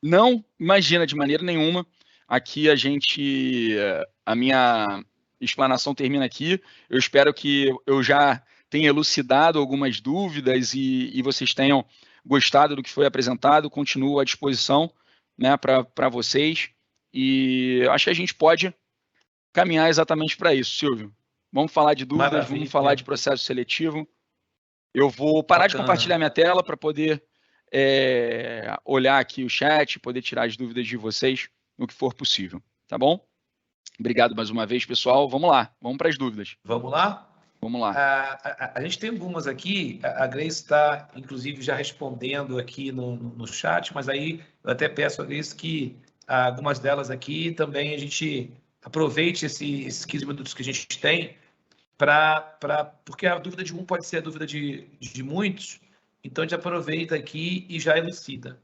Não, imagina, de maneira nenhuma. Aqui a minha explanação termina aqui. Eu espero que eu já tenha elucidado algumas dúvidas e vocês tenham gostado do que foi apresentado. Continuo à disposição, né, para vocês. E acho que a gente pode caminhar exatamente para isso, Silvio. Vamos falar de dúvidas, Maravilha. Vamos falar de processo seletivo. Eu vou parar de compartilhar minha tela para poder olhar aqui o chat, poder tirar as dúvidas de vocês no que for possível, tá bom? Obrigado mais uma vez, pessoal. Vamos lá, vamos para as dúvidas. Vamos lá? Vamos lá. A gente tem algumas aqui, a Grace está, inclusive, já respondendo aqui no chat, mas aí eu até peço a Grace que algumas delas aqui também a gente aproveite esses 15 minutos que a gente tem porque a dúvida de um pode ser a dúvida de muitos, então a gente aproveita aqui e já elucida.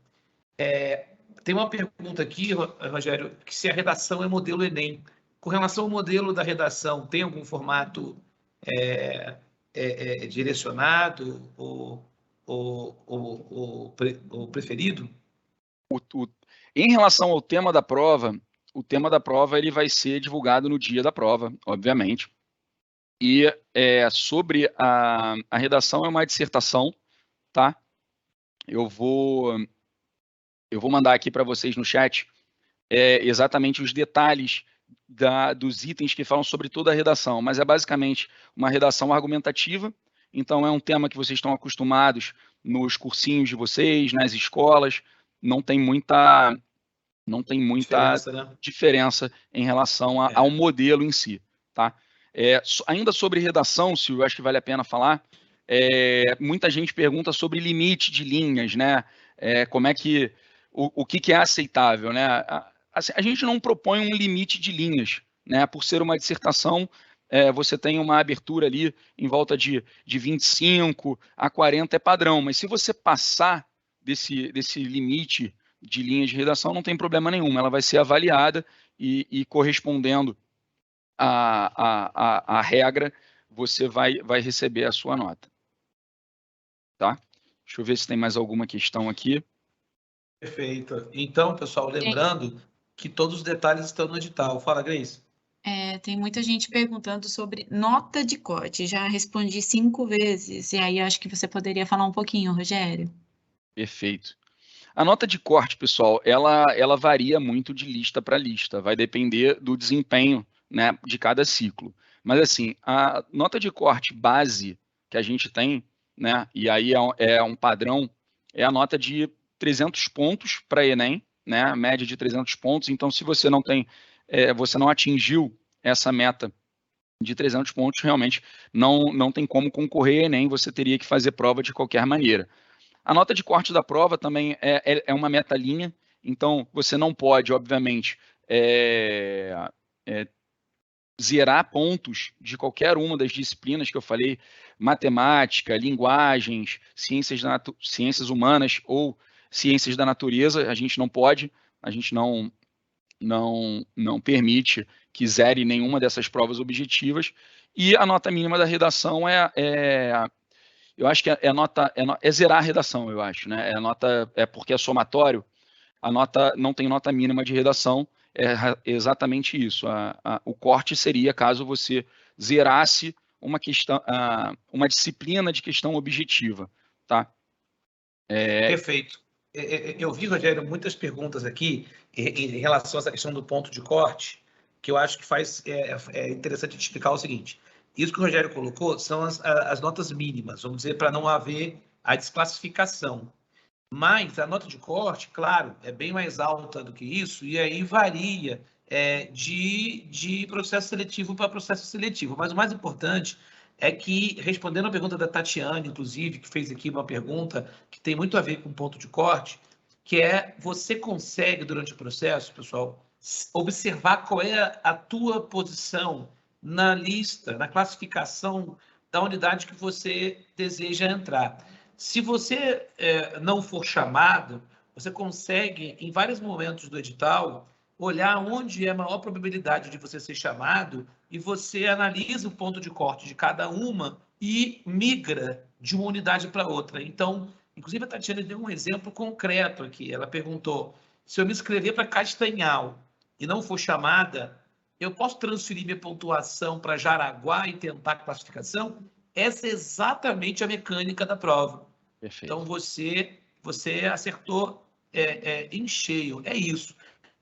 Tem uma pergunta aqui, Rogério, que se a redação é modelo Enem. Com relação ao modelo da redação, tem algum formato direcionado ou preferido? Em relação ao tema da prova, o tema da prova ele vai ser divulgado no dia da prova, obviamente. E sobre a redação é uma dissertação, tá? Eu vou mandar aqui para vocês no chat exatamente os detalhes dos itens que falam sobre toda a redação, mas é basicamente uma redação argumentativa. Então é um tema que vocês estão acostumados nos cursinhos de vocês, nas escolas. Não tem muita diferença em relação ao modelo em si, tá? Ainda sobre redação, Silvio, acho que vale a pena falar. Muita gente pergunta sobre limite de linhas, né? Como é que o que é aceitável, né? A gente não propõe um limite de linhas, né? Por ser uma dissertação, você tem uma abertura ali em volta de 25 a 40 é padrão, mas se você passar desse limite de linhas de redação, não tem problema nenhum, ela vai ser avaliada e correspondendo à regra, você vai receber a sua nota. Tá? Deixa eu ver se tem mais alguma questão aqui. Perfeito. Então, pessoal, lembrando que todos os detalhes estão no edital. Fala, Grace. Tem muita gente perguntando sobre nota de corte. Já respondi 5 vezes, e aí acho que você poderia falar um pouquinho, Rogério. Perfeito. A nota de corte, pessoal, ela varia muito de lista para lista, vai depender do desempenho, né, de cada ciclo. Mas assim, a nota de corte base que a gente tem, né, e aí é um padrão, é a nota de 300 pontos para Enem, né, a média de 300 pontos. Então, se você você não atingiu essa meta de 300 pontos, realmente não tem como concorrer a Enem, você teria que fazer prova de qualquer maneira. A nota de corte da prova também é uma meta-linha, então você não pode, obviamente, zerar pontos de qualquer uma das disciplinas que eu falei, matemática, linguagens, ciências humanas ou ciências da natureza, a gente não pode, a gente não permite que zere nenhuma dessas provas objetivas, e a nota mínima da redação eu acho que é zerar a redação, eu acho, né? Porque é somatório, a nota não tem nota mínima de redação, é exatamente isso. O corte seria caso você zerasse uma disciplina de questão objetiva, tá? Perfeito. Eu vi, Rogério, muitas perguntas aqui em relação a essa questão do ponto de corte, que eu acho que é interessante te explicar o seguinte. Isso que o Rogério colocou são as notas mínimas, vamos dizer, para não haver a desclassificação. Mas a nota de corte, claro, é bem mais alta do que isso, e aí varia de processo seletivo para processo seletivo. Mas o mais importante é que, respondendo a pergunta da Tatiana, inclusive, que fez aqui uma pergunta que tem muito a ver com ponto de corte, que é você consegue, durante o processo, pessoal, observar qual é a tua posição na lista, na classificação da unidade que você deseja entrar. Se você não for chamado, você consegue, em vários momentos do edital, olhar onde é a maior probabilidade de você ser chamado e você analisa o ponto de corte de cada uma e migra de uma unidade para outra. Então, inclusive a Tatiana deu um exemplo concreto aqui. Ela perguntou: se eu me inscrever para Castanhal e não for chamada, eu posso transferir minha pontuação para Jaraguá e tentar a classificação? Essa é exatamente a mecânica da prova. Perfeito. Então, você acertou em cheio. É isso.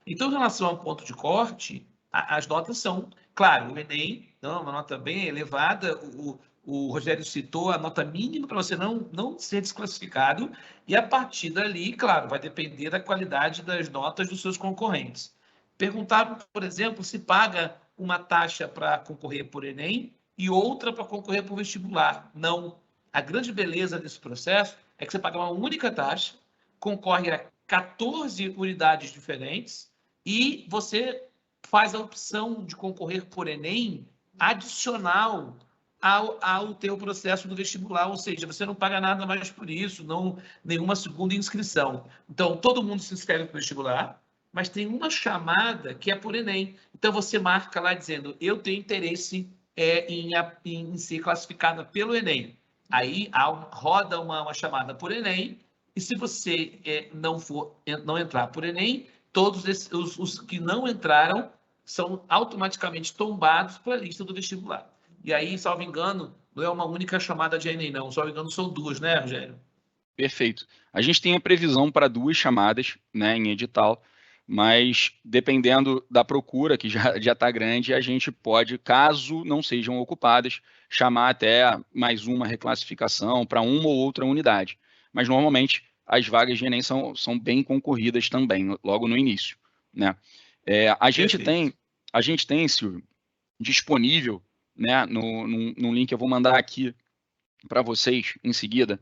Então, em relação ao ponto de corte, as notas são, claro, o Enem, não, uma nota bem elevada, o Rogério citou a nota mínima para você não ser desclassificado, e a partir dali, claro, vai depender da qualidade das notas dos seus concorrentes. Perguntaram, por exemplo, se paga uma taxa para concorrer por Enem e outra para concorrer por vestibular. Não. A grande beleza desse processo é que você paga uma única taxa, concorre a 14 unidades diferentes e você faz a opção de concorrer por Enem adicional ao teu processo do vestibular, ou seja, você não paga nada mais por isso, não nenhuma segunda inscrição. Então, todo mundo se inscreve para o vestibular, mas tem uma chamada que é por Enem. Então, você marca lá dizendo, eu tenho interesse em ser classificada pelo Enem. Aí roda uma chamada por Enem, e se você não entrar por Enem, todos os que não entraram são automaticamente tombados para a lista do vestibular. E aí, salvo engano, não é uma única chamada de Enem, não. Salvo engano, são duas, né, Rogério? Perfeito. A gente tem a previsão para 2 chamadas, né, em edital, mas dependendo da procura, que já está grande, a gente pode, caso não sejam ocupadas, chamar até mais uma reclassificação para uma ou outra unidade. Mas normalmente as vagas de Enem são bem concorridas também, logo no início, né? A gente tem, Silvio, disponível, né, no link que eu vou mandar aqui para vocês em seguida,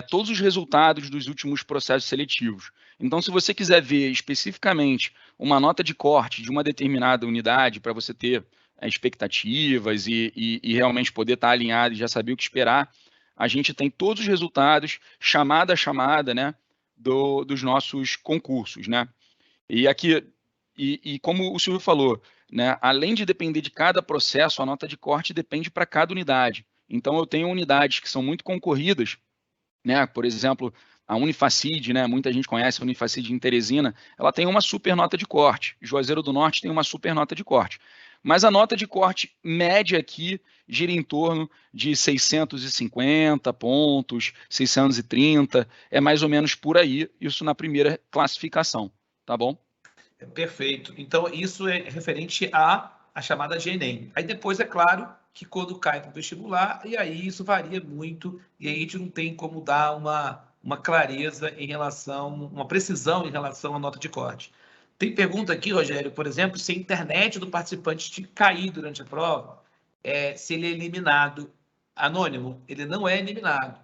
todos os resultados dos últimos processos seletivos. Então, se você quiser ver especificamente uma nota de corte de uma determinada unidade para você ter expectativas e realmente poder estar alinhado e já saber o que esperar, a gente tem todos os resultados, chamada a chamada, né, dos nossos concursos, né? E aqui, como o Silvio falou, né, além de depender de cada processo, a nota de corte depende para cada unidade. Então, eu tenho unidades que são muito concorridas, né? Por exemplo, a Unifacid, né? Muita gente conhece a Unifacid em Teresina, ela tem uma super nota de corte. Juazeiro do Norte tem uma super nota de corte. Mas a nota de corte média aqui gira em torno de 650 pontos, 630, é mais ou menos por aí, isso na primeira classificação, tá bom? Perfeito. Então, isso é referente à chamada de Enem. Aí depois, é claro, que quando cai para o vestibular, e aí isso varia muito, e aí a gente não tem como dar uma clareza em relação, uma precisão em relação à nota de corte. Tem pergunta aqui, Rogério, por exemplo, se a internet do participante cair durante a prova, se ele é eliminado anônimo. Ele não é eliminado.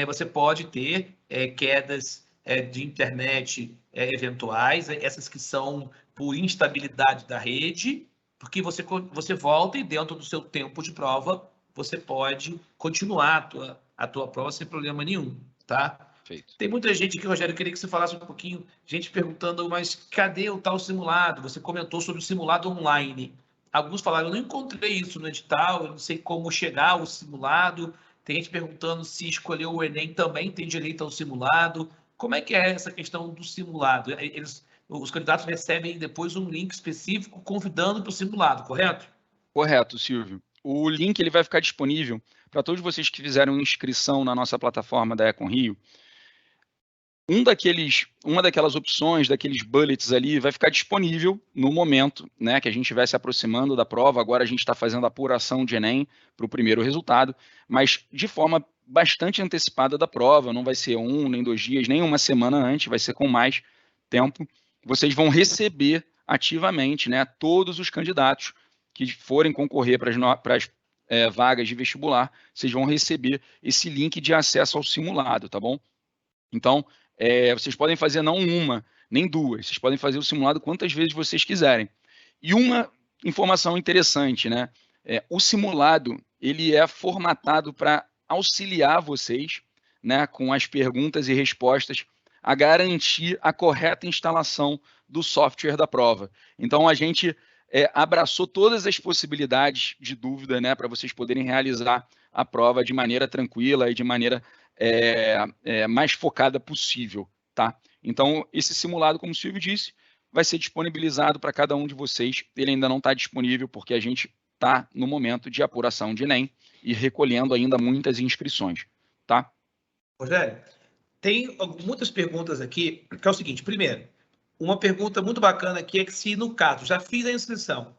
Você pode ter quedas de internet eventuais, essas que são por instabilidade da rede, porque você volta e dentro do seu tempo de prova você pode continuar a tua prova sem problema nenhum, tá? Feito. Tem muita gente aqui, Rogério, eu queria que você falasse um pouquinho, gente perguntando, mas cadê o tal simulado? Você comentou sobre o simulado online. Alguns falaram, eu não encontrei isso no edital, eu não sei como chegar ao simulado. Tem gente perguntando se escolheu o Enem também tem direito ao simulado. Como é que é essa questão do simulado? Os candidatos recebem depois um link específico convidando para o simulado, correto? Correto, Silvio. O link ele vai ficar disponível para todos vocês que fizeram inscrição na nossa plataforma da Econ Rio. uma daquelas opções, daqueles bullets ali, vai ficar disponível no momento, né, que a gente estiver se aproximando da prova. Agora a gente está fazendo a apuração de Enem para o primeiro resultado, mas de forma bastante antecipada da prova, não vai ser 1, nem 2 dias, nem uma semana antes, vai ser com mais tempo. Vocês vão receber ativamente, né, todos os candidatos que forem concorrer para as vagas de vestibular, vocês vão receber esse link de acesso ao simulado, tá bom? Então, vocês podem fazer não uma, nem duas, vocês podem fazer o simulado quantas vezes vocês quiserem. E uma informação interessante, né? O simulado, ele é formatado para auxiliar vocês, né, com as perguntas e respostas, a garantir a correta instalação do software da prova. Então, a gente abraçou todas as possibilidades de dúvida, né, para vocês poderem realizar a prova de maneira tranquila e de maneira mais focada possível, tá? Então, esse simulado, como o Silvio disse, vai ser disponibilizado para cada um de vocês. Ele ainda não está disponível porque a gente está no momento de apuração de Enem e recolhendo ainda muitas inscrições, tá? Rogério, tem muitas perguntas aqui, que é o seguinte: primeiro, uma pergunta muito bacana aqui é que se, no caso, já fiz a inscrição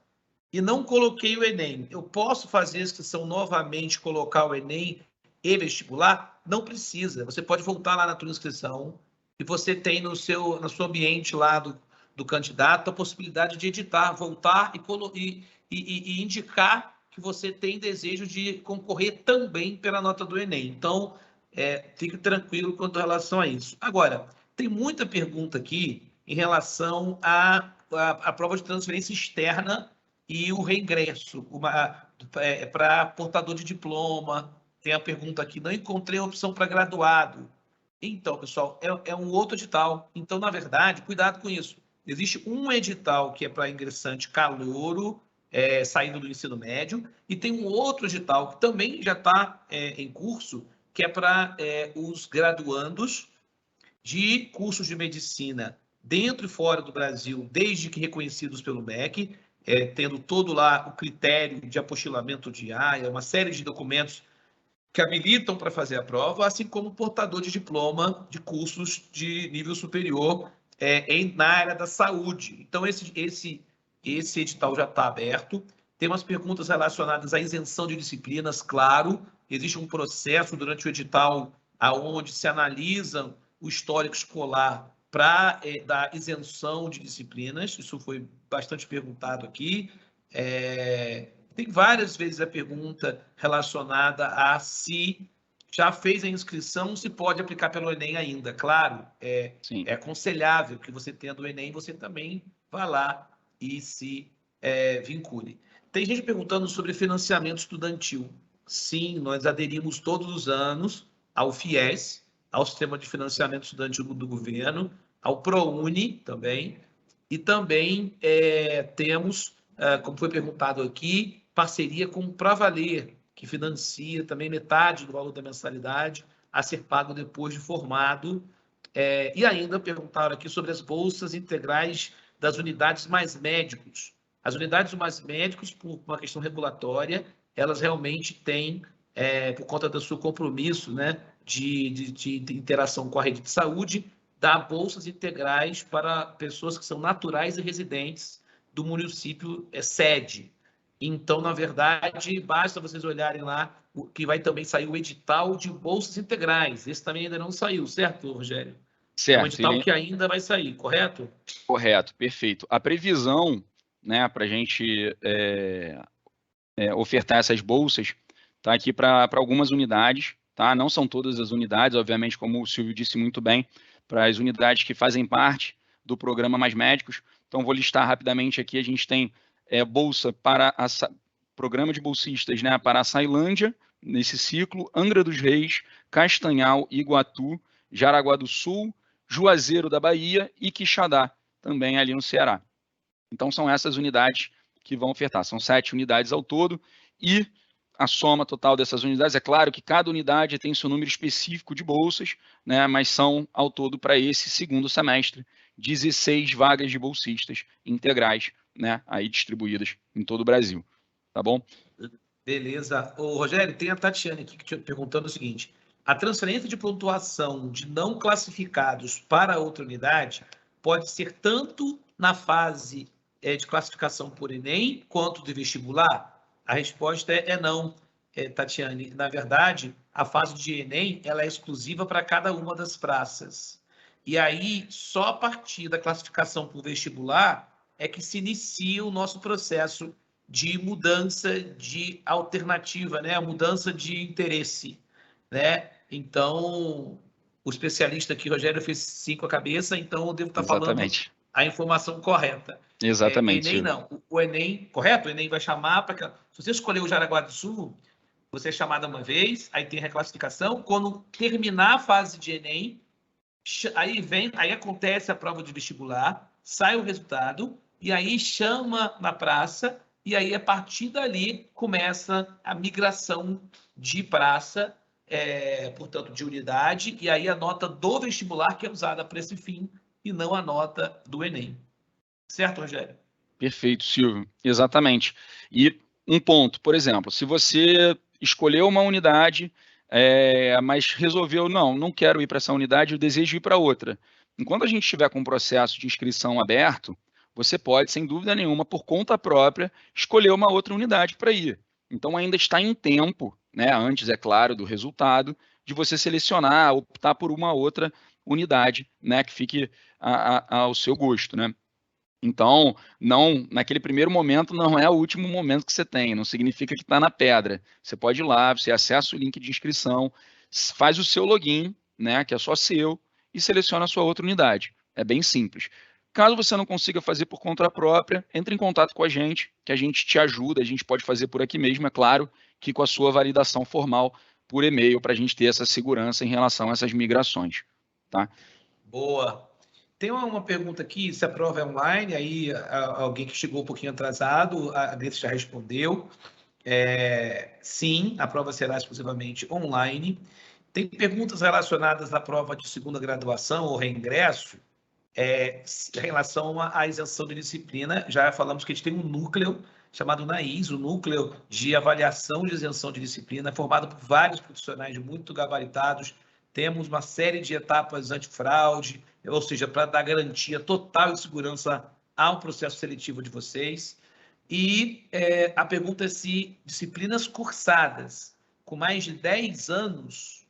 e não coloquei o Enem, eu posso fazer a inscrição novamente, colocar o Enem e vestibular? Não precisa. Você pode voltar lá na tua inscrição e você tem no seu ambiente lá do candidato a possibilidade de editar, voltar e indicar que você tem desejo de concorrer também pela nota do Enem. Então, fique tranquilo quanto a relação a isso. Agora, tem muita pergunta aqui em relação à prova de transferência externa e o reingresso para portador de diploma. Tem a pergunta aqui: não encontrei a opção para graduado. Então, pessoal, é um outro edital. Então, na verdade, cuidado com isso. Existe um edital que é para ingressante calouro, saindo do ensino médio, e tem um outro edital que também já está em curso, que é para os graduandos de cursos de medicina dentro e fora do Brasil, desde que reconhecidos pelo MEC, tendo todo lá o critério de apostilamento de AIA, uma série de documentos que habilitam para fazer a prova, assim como portador de diploma de cursos de nível superior na área da saúde. Então, esse edital já está aberto. Tem umas perguntas relacionadas à isenção de disciplinas, claro. Existe um processo durante o edital onde se analisa o histórico escolar para dar isenção de disciplinas. Isso foi bastante perguntado aqui. Tem várias vezes a pergunta relacionada a se já fez a inscrição, se pode aplicar pelo Enem ainda. Claro, é aconselhável que você, tendo o Enem, você também vá lá e se vincule. Tem gente perguntando sobre financiamento estudantil. Sim, nós aderimos todos os anos ao FIES, ao Sistema de Financiamento Estudantil do Governo, ao ProUni também, e também temos, como foi perguntado aqui, parceria com o Pravaler, que financia também metade do valor da mensalidade a ser pago depois de formado. E ainda perguntaram aqui sobre as bolsas integrais das unidades mais médicos. As unidades mais médicos, por uma questão regulatória, elas realmente têm, por conta do seu compromisso, né, de interação com a rede de saúde, dar bolsas integrais para pessoas que são naturais e residentes do município sede. Então, na verdade, basta vocês olharem lá que vai também sair o edital de bolsas integrais. Esse também ainda não saiu, certo, Rogério? Certo. É um edital que ainda vai sair, correto? Correto, perfeito. A previsão, né, para a gente ofertar essas bolsas está aqui para algumas unidades, tá? Não são todas as unidades, obviamente, como o Silvio disse muito bem, para as unidades que fazem parte do programa Mais Médicos. Então, vou listar rapidamente aqui. A gente tem bolsa para programa de bolsistas, né, para a Açailândia, nesse ciclo, Angra dos Reis, Castanhal, Iguatu, Jaraguá do Sul, Juazeiro da Bahia e Quixadá, também ali no Ceará. Então, são essas unidades que vão ofertar. São 7 unidades ao todo e a soma total dessas unidades, é claro que cada unidade tem seu número específico de bolsas, né, mas são, ao todo, para esse segundo semestre, 16 vagas de bolsistas integrais, né, aí distribuídas em todo o Brasil. Tá bom? Beleza. Ô, Rogério, tem a Tatiane aqui perguntando o seguinte: A transferência de pontuação de não classificados para outra unidade pode ser tanto na fase de classificação por Enem quanto de vestibular? A resposta é não, Tatiane. Na verdade, a fase de Enem ela é exclusiva para cada uma das praças. E aí, só a partir da classificação por vestibular é que se inicia o nosso processo de mudança de alternativa, né? A mudança de interesse, né? Então, o especialista aqui, Rogério, fez 5 a cabeça, então eu devo estar falando a informação correta. Exatamente. Enem não. O Enem, correto? O Enem vai chamar para... Se você escolher o Jaraguá do Sul, você é chamado uma vez, aí tem reclassificação. Quando terminar a fase de Enem, aí acontece a prova de vestibular, sai o resultado, e aí chama na praça, e aí a partir dali começa a migração de praça, portanto, de unidade, e aí a nota do vestibular que é usada para esse fim, e não a nota do Enem. Certo, Rogério? Perfeito, Silvio. Exatamente. E um ponto, por exemplo, se você escolheu uma unidade, mas resolveu, não quero ir para essa unidade, eu desejo ir para outra. Enquanto a gente estiver com o processo de inscrição aberto, você pode, sem dúvida nenhuma, por conta própria, escolher uma outra unidade para ir. Então, ainda está em tempo, né, antes, é claro, do resultado, de você selecionar, optar por uma outra unidade, né, que fique ao seu gosto, né? Então, não, naquele primeiro momento não é o último momento que você tem, não significa que está na pedra. Você pode ir lá, você acessa o link de inscrição, faz o seu login, né, que é só seu, e seleciona a sua outra unidade. É bem simples. Caso você não consiga fazer por conta própria, entre em contato com a gente, que a gente te ajuda, a gente pode fazer por aqui mesmo, é claro, que com a sua validação formal por e-mail, para a gente ter essa segurança em relação a essas migrações. Tá? Boa. Tem uma pergunta aqui, se a prova é online, aí alguém que chegou um pouquinho atrasado, a Grace já respondeu. Sim, a prova será exclusivamente online. Tem perguntas relacionadas à prova de segunda graduação ou reingresso, em relação à isenção de disciplina. Já falamos que a gente tem um núcleo chamado NAIS, o Núcleo de Avaliação de Isenção de Disciplina, formado por vários profissionais muito gabaritados. Temos uma série de etapas antifraude, ou seja, para dar garantia total e segurança ao processo seletivo de vocês. E a pergunta é se disciplinas cursadas com mais de 10 anos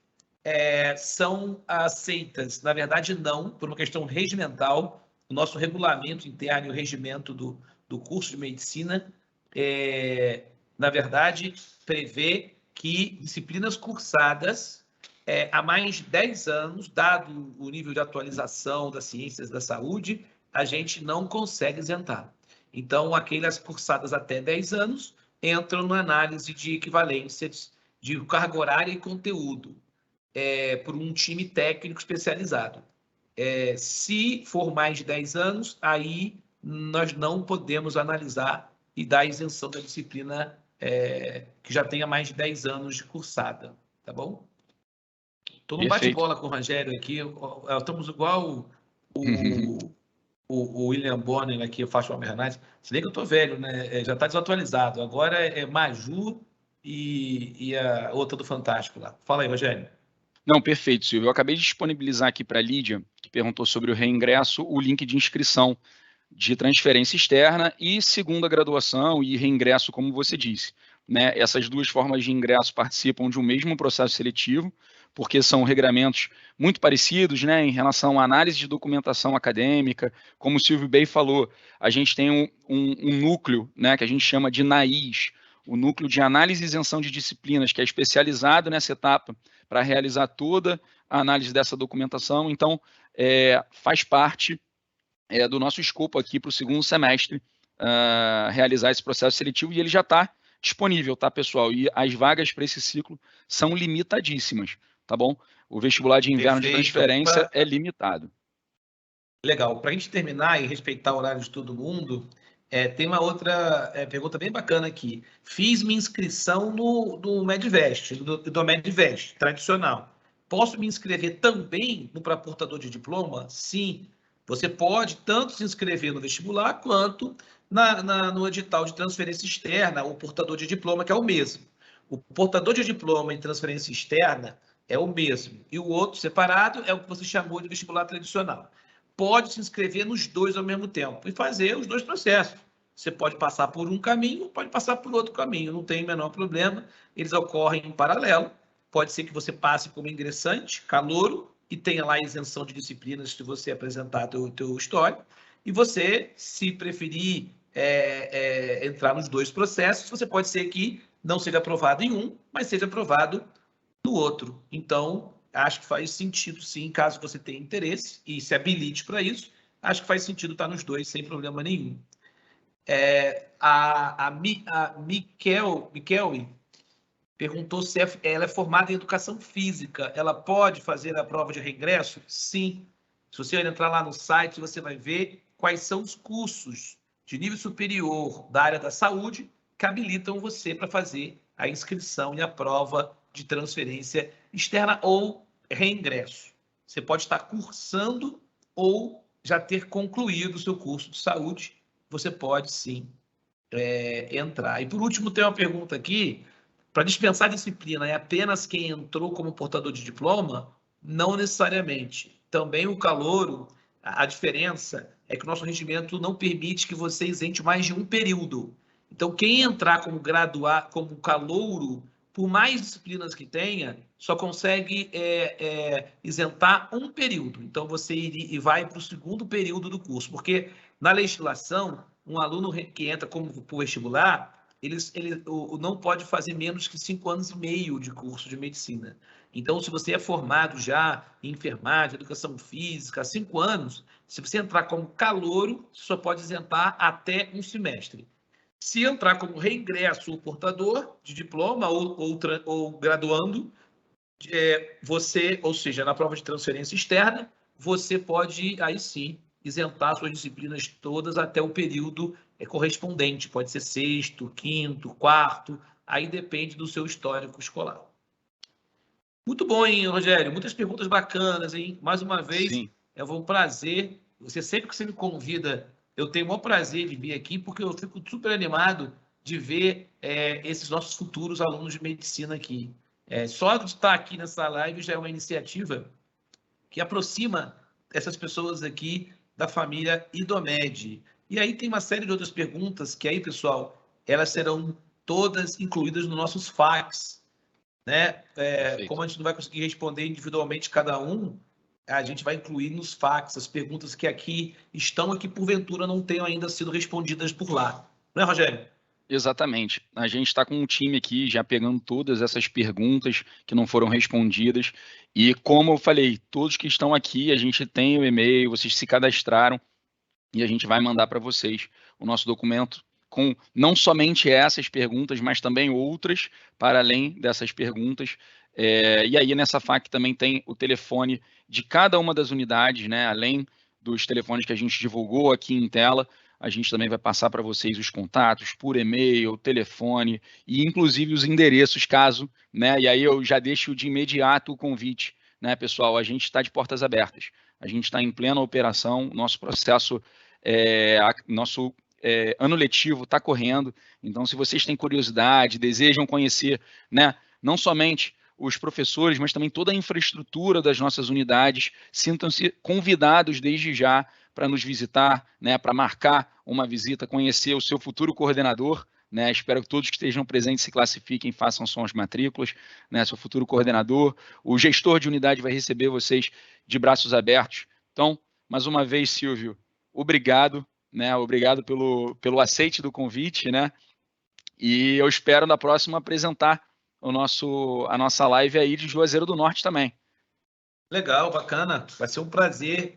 são aceitas. Na verdade, não, por uma questão regimental. O nosso regulamento interno e o regimento do curso de medicina, na verdade, prevê que disciplinas cursadas há mais de 10 anos, dado o nível de atualização das ciências da saúde, a gente não consegue isentar. Então, aquelas cursadas até 10 anos entram na análise de equivalências de carga horária e conteúdo, por um time técnico especializado. Se for mais de 10 anos, aí nós não podemos analisar e dar isenção da disciplina que já tenha mais de 10 anos de cursada, tá bom? Estou num bate-bola com o Rogério aqui, estamos igual o William Bonner aqui, o Fátima Bernardes. Se bem que eu estou velho, né? Já está desatualizado. Agora é Maju e a outra do Fantástico lá. Fala aí, Rogério. Não, perfeito, Silvio. Eu acabei de disponibilizar aqui para a Lídia, que perguntou sobre o reingresso, o link de inscrição de transferência externa e segunda graduação e reingresso, como você disse. Né? Essas duas formas de ingresso participam de um mesmo processo seletivo, porque são regramentos muito parecidos, né, em relação à análise de documentação acadêmica. Como o Silvio bem falou, a gente tem um núcleo, né, que a gente chama de NAIS, o Núcleo de Análise e Isenção de Disciplinas, que é especializado nessa etapa para realizar toda a análise dessa documentação. Então, faz parte do nosso escopo aqui para o segundo semestre realizar esse processo seletivo, e ele já está disponível, tá, pessoal? E as vagas para esse ciclo são limitadíssimas, tá bom? O vestibular de inverno de transferência é limitado. Legal. Para a gente terminar e respeitar o horário de todo mundo, tem uma outra pergunta bem bacana aqui. Fiz minha inscrição do Medvest, do Medvest tradicional. Posso me inscrever também no para portador de diploma? Sim. Você pode tanto se inscrever no vestibular quanto no edital de transferência externa, o portador de diploma, que é o mesmo. O portador de diploma em transferência externa, é o mesmo. E o outro separado é o que você chamou de vestibular tradicional. Pode se inscrever nos dois ao mesmo tempo e fazer os dois processos. Você pode passar por um caminho, pode passar por outro caminho, não tem o menor problema. Eles ocorrem em paralelo. Pode ser que você passe como ingressante, calouro, e tenha lá a isenção de disciplinas se você apresentar o teu histórico. E você, se preferir entrar nos dois processos, você pode ser que não seja aprovado em um, mas seja aprovado no outro. Então, acho que faz sentido, sim, caso você tenha interesse e se habilite para isso, acho que faz sentido estar nos dois sem problema nenhum. A Mikel perguntou se ela é formada em educação física. Ela pode fazer a prova de reingresso? Sim. Se você entrar lá no site, você vai ver quais são os cursos de nível superior da área da saúde que habilitam você para fazer a inscrição e a prova de transferência externa ou reingresso. Você pode estar cursando ou já ter concluído o seu curso de saúde. Você pode, sim, entrar. E, por último, tem uma pergunta aqui. Para dispensar disciplina, é apenas quem entrou como portador de diploma? Não necessariamente. Também o calouro, a diferença é que o nosso regimento não permite que você isente mais de um período. Então, quem entrar como como calouro, por mais disciplinas que tenha, só consegue isentar um período. Então, você vai para o segundo período do curso, porque na legislação, um aluno que entra como por vestibular, ele não pode fazer menos que 5 anos e meio de curso de medicina. Então, se você é formado já em enfermagem, educação física, há 5 anos, se você entrar como calouro, você só pode isentar até um semestre. Se entrar como reingresso ou portador de diploma ou graduando, você, ou seja, na prova de transferência externa, você pode, aí sim, isentar suas disciplinas todas até o período correspondente. Pode ser sexto, quinto, quarto, aí depende do seu histórico escolar. Muito bom, hein, Rogério? Muitas perguntas bacanas, hein? Mais uma vez, Sim. é um prazer. Sempre que você me convida, eu tenho o maior prazer de vir aqui, porque eu fico super animado de ver esses nossos futuros alunos de medicina aqui. Só de estar aqui nessa live já é uma iniciativa que aproxima essas pessoas aqui da família Idomed. E aí tem uma série de outras perguntas que aí, pessoal, elas serão todas incluídas nos nossos fax, né? Como a gente não vai conseguir responder individualmente cada um, a gente vai incluir nos fax as perguntas que aqui estão e que porventura não tenham ainda sido respondidas por lá. Não é, Rogério? Exatamente. A gente está com um time aqui já pegando todas essas perguntas que não foram respondidas. E como eu falei, todos que estão aqui, a gente tem o e-mail, vocês se cadastraram e a gente vai mandar para vocês o nosso documento com não somente essas perguntas, mas também outras para além dessas perguntas. E aí nessa FAQ também tem o telefone de cada uma das unidades, né? Além dos telefones que a gente divulgou aqui em tela, a gente também vai passar para vocês os contatos por e-mail, telefone e inclusive os endereços, caso, né? E aí eu já deixo de imediato o convite, né, pessoal? A gente está de portas abertas. A gente está em plena operação, nosso processo, nosso ano letivo está correndo. Então, se vocês têm curiosidade, desejam conhecer, né, não somente os professores, mas também toda a infraestrutura das nossas unidades, sintam-se convidados desde já para nos visitar, né, para marcar uma visita, conhecer o seu futuro coordenador, né? Espero que todos que estejam presentes se classifiquem, façam suas matrículas, né? Seu futuro coordenador, o gestor de unidade vai receber vocês de braços abertos. Então, mais uma vez, Silvio, obrigado, né? Obrigado pelo aceite do convite, né? E eu espero na próxima apresentar a nossa live aí de Juazeiro do Norte também. Legal, bacana. Vai ser um prazer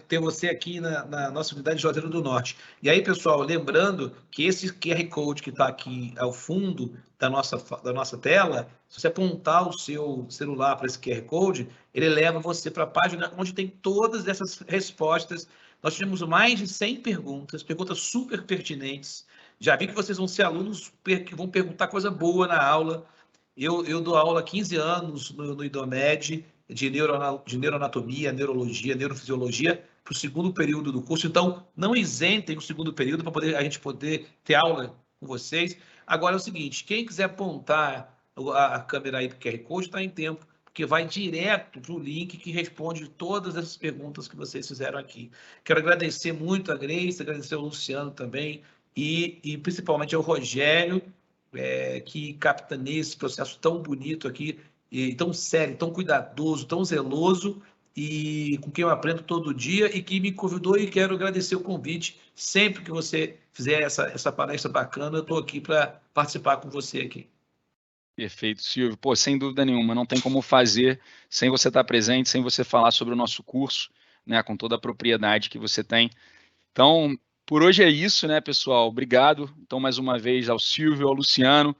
ter você aqui na nossa unidade de Juazeiro do Norte. E aí, pessoal, lembrando que esse QR Code que está aqui ao fundo da nossa tela, se você apontar o seu celular para esse QR Code, ele leva você para a página onde tem todas essas respostas. Nós tivemos mais de 100 perguntas super pertinentes. Já vi que vocês vão ser alunos que vão perguntar coisa boa na aula. Eu dou aula há 15 anos no Idomed, de neuroanatomia, neurologia, neurofisiologia, para o segundo período do curso. Então, não isentem o segundo período para a gente poder ter aula com vocês. Agora é o seguinte, quem quiser apontar a câmera aí do QR Code está em tempo, porque vai direto para o link que responde todas essas perguntas que vocês fizeram aqui. Quero agradecer muito a Grace, agradecer ao Luciano também, e principalmente ao Rogério, que capitaneia esse processo tão bonito aqui, e tão sério, tão cuidadoso, tão zeloso, e com quem eu aprendo todo dia, e que me convidou, e quero agradecer o convite. Sempre que você fizer essa palestra bacana, eu estou aqui para participar com você aqui. Perfeito, Silvio. Pô, sem dúvida nenhuma, não tem como fazer sem você estar presente, sem você falar sobre o nosso curso, né, com toda a propriedade que você tem. Então, por hoje é isso, né, pessoal? Obrigado. Então, mais uma vez, ao Silvio, ao Luciano,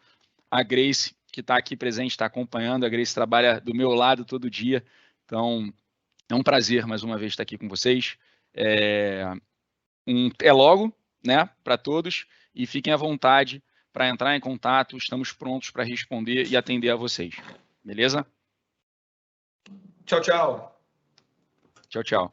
a Grace, que está aqui presente, está acompanhando. A Grace trabalha do meu lado todo dia. Então, é um prazer, mais uma vez, estar aqui com vocês. É logo, né, para todos. E fiquem à vontade para entrar em contato. Estamos prontos para responder e atender a vocês. Beleza? Tchau, tchau. Tchau, tchau.